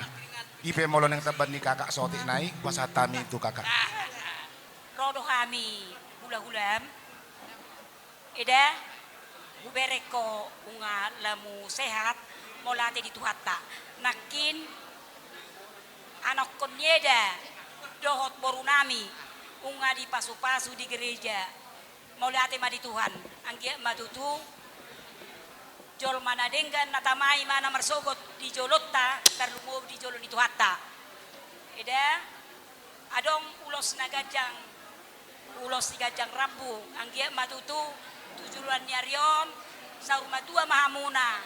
Ipe molon yang teban ni kakak sotik naik pasahat tami itu kakak.
Rodo kami hula-hulam. Eda Bubereko unga lamu sehat molate di tuhata nakin anak konyeda dohot borunami unga di pasu-pasu di gereja molate ma di Tuhan anggia matutu jol mana denggan natamai mana marsogot di jolotta tarlumo di jolo di tuhata eda adong ulos na gajang ulos di Gajang Rabu anggia matutu tujuan nyarion sauma tua mahamuna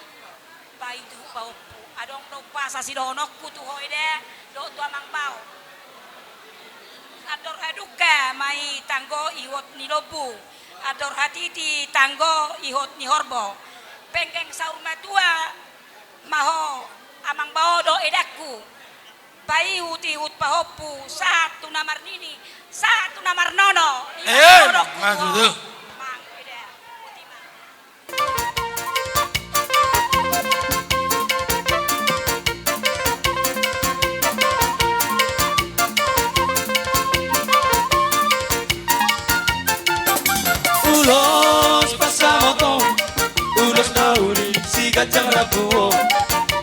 paidu paupu adong do pasa si donokku tu hoide do tua mangbau ador aduka mai tanggo ihot ni lobu ador hati di tanggo ihot ni horbo penggeng sauma tua maho amang bodo edaku. Bayu tihut pahopu satu namar nini, satu namar nono.
Madudu.
Ulos pasamotong, ulos nauri si gajang rabuo.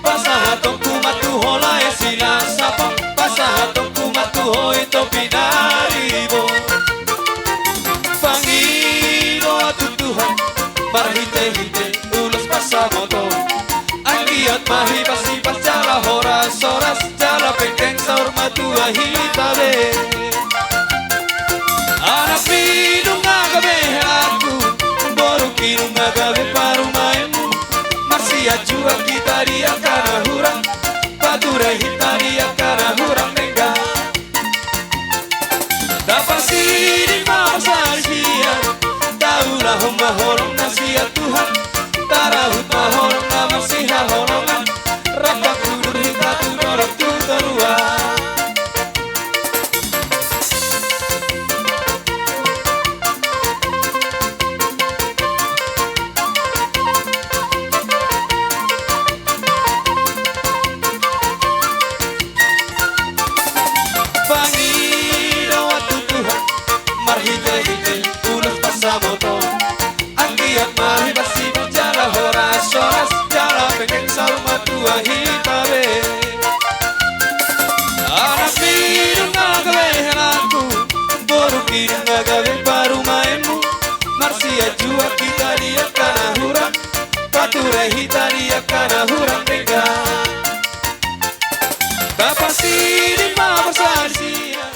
Pasahatong kumatuho lae sinasapang, pasahatong kumatuho ito pinaribo. Panginoon at Tuhan, marhite-hite ulos pasamotong. Ang diat mahibas-hibas jala horas-horas, jala pengkeng saur matua hitabe. Anak minum ngagabe aku, boru kinum ngagabe parumaemu. Masia jua kita dia kana hurang, pature hita dia kana hurang nengga. Dapat sini mau sarsia, taulah homba horong nasihat Tuhan. Tarahut mahorong nama siha horongan, rapat kudur hita tu dorok tu terua. Marhite-hite ulos pasamoto, ang diat mahibasi jala horas-horas, jala pengen saur matua hitabe. Anak minum ngagawe aku, boru kinum ngagawe parumaemu. Marsia jua kita dia kana hurang, pature hita dia kana hurang nega. Bapak sini mau bersaksian.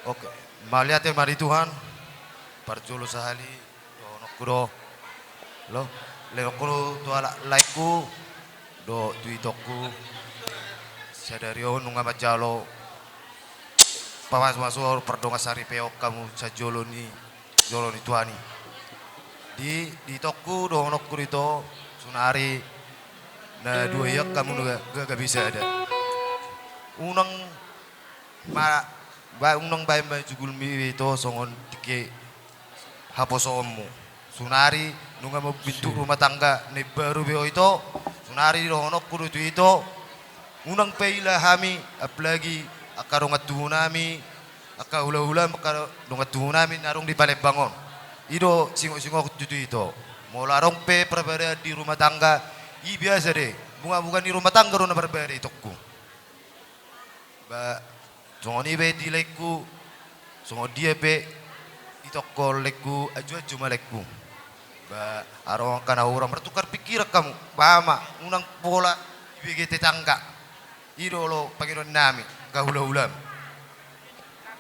Oke, malihat mari Tuhan, parjolo sahali, do nokuro, lo, leokuro tu ala laiku, do tuitoku, sadario nunga majalo, pamas masuk perdonga sari peok kamu sajolo ni Tuhani. Di toku do nokuro itu sunari, na dua yak kamu gak bisa ada. Unang unang bay jugul mi itu songon tike haposomu. Sunari nunga mau pintu rumah tangga ne baru beo itu sunari rohonok kudu itu unang peila hami apalagi akarong nami akahula-hula makarong nami narong di Palembang. Ido singok-singok itu mau larong pe perbedaan di rumah tangga i biasa deh bunga-bunga di rumah tangga rona berbeda itoku. Songo be di leku, songo dia be itokol leku, aju maleku. Ba arong kana orang bertukar pikiran kamu, pahama unang pola ibege tetangga. Idolo pangiron nami, kahula-hulam.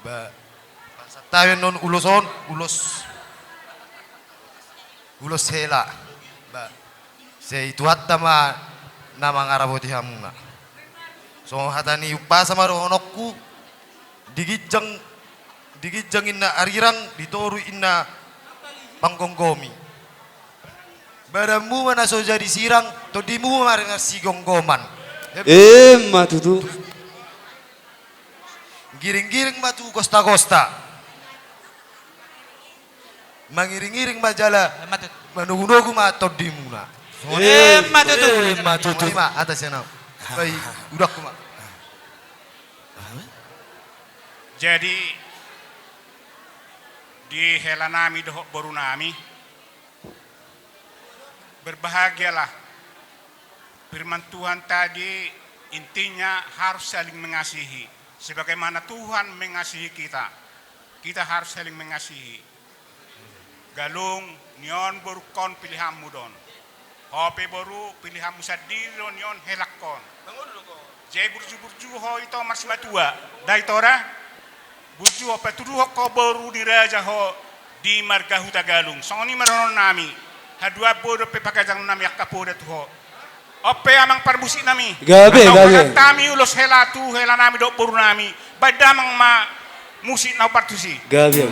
Ba tayo non ulos hela. Ba se itu hatta ma nama ngaraboti hamuna. So hatani upa sama rohonokku digijang inna arirang ditoru inna panggonggomi. Badamu mana so jadi sirang to dimu maringa sigonggoman.
Matutu.
Giring-giring matu kosta-kosta. Mangiring-iring majala manugunogu mato dimuna. Matutu. Ma atasnya nau. Baik, udah kuma.
Jadi di helanami dohok borunami berbahagialah. Firman Tuhan tadi intinya harus saling mengasihi. Sebagaimana Tuhan mengasihi kita, kita harus saling mengasihi. Galung nyon boru kon pilihanmu don. Hope boru pilihanmu sadiro nyon helakon. Jai burju-burju ho itu masih matua. Dai tora burju ho petuduh ko boru di raja ho di marga Hutagalung. Songoni maronon nami. Hadua bodo pe pakajang nami akapoda tu ho. Ope amang parbusi nami.
Gabe, gabe.
Tami ulos hela tu hela nami dok puru nami. Badamang ma musik na partusi.
Gabe.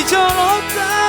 Jolota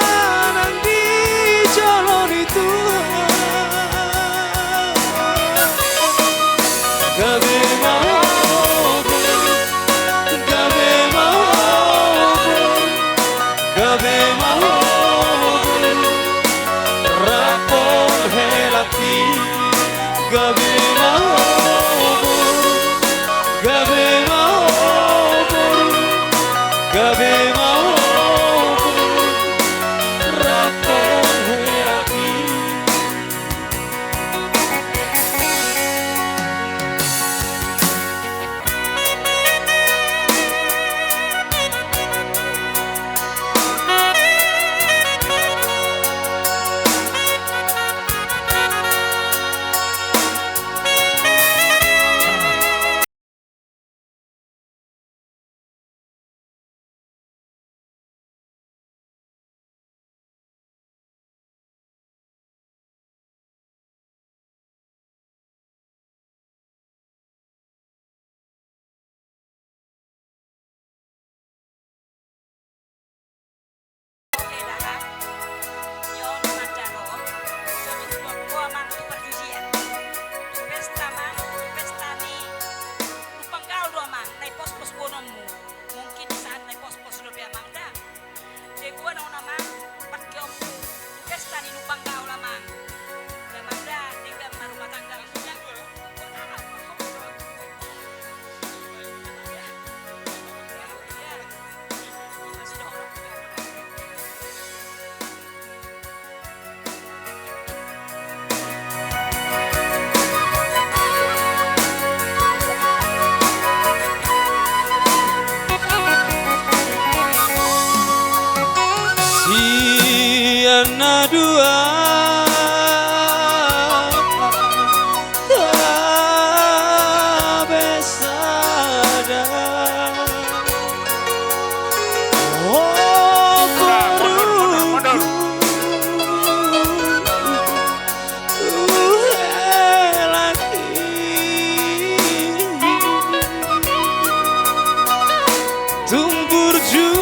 tumpur jumur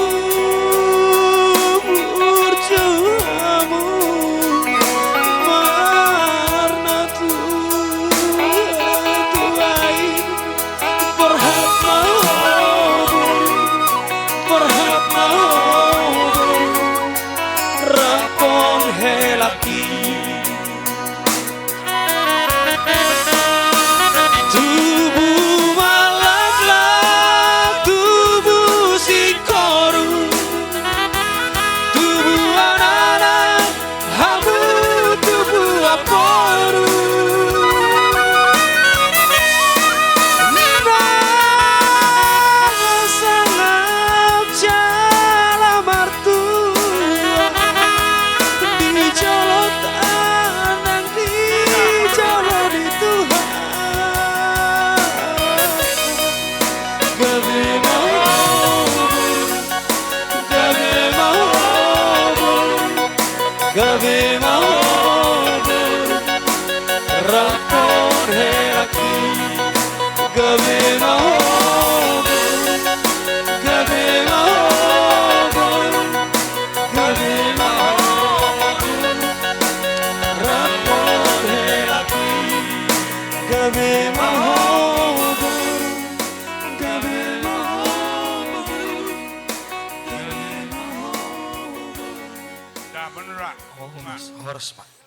jamu warna tuain berhak mau rakon helaki tubuh malaklah tubuh si koru tubuh anak-anak hamu tubuh aporu sangat jala martua dijolot anang dijolot di Tuhan gabe mau rakon helaki gabe mau rakon helaki gabe mau
Dah beneran.
Horus, Pak.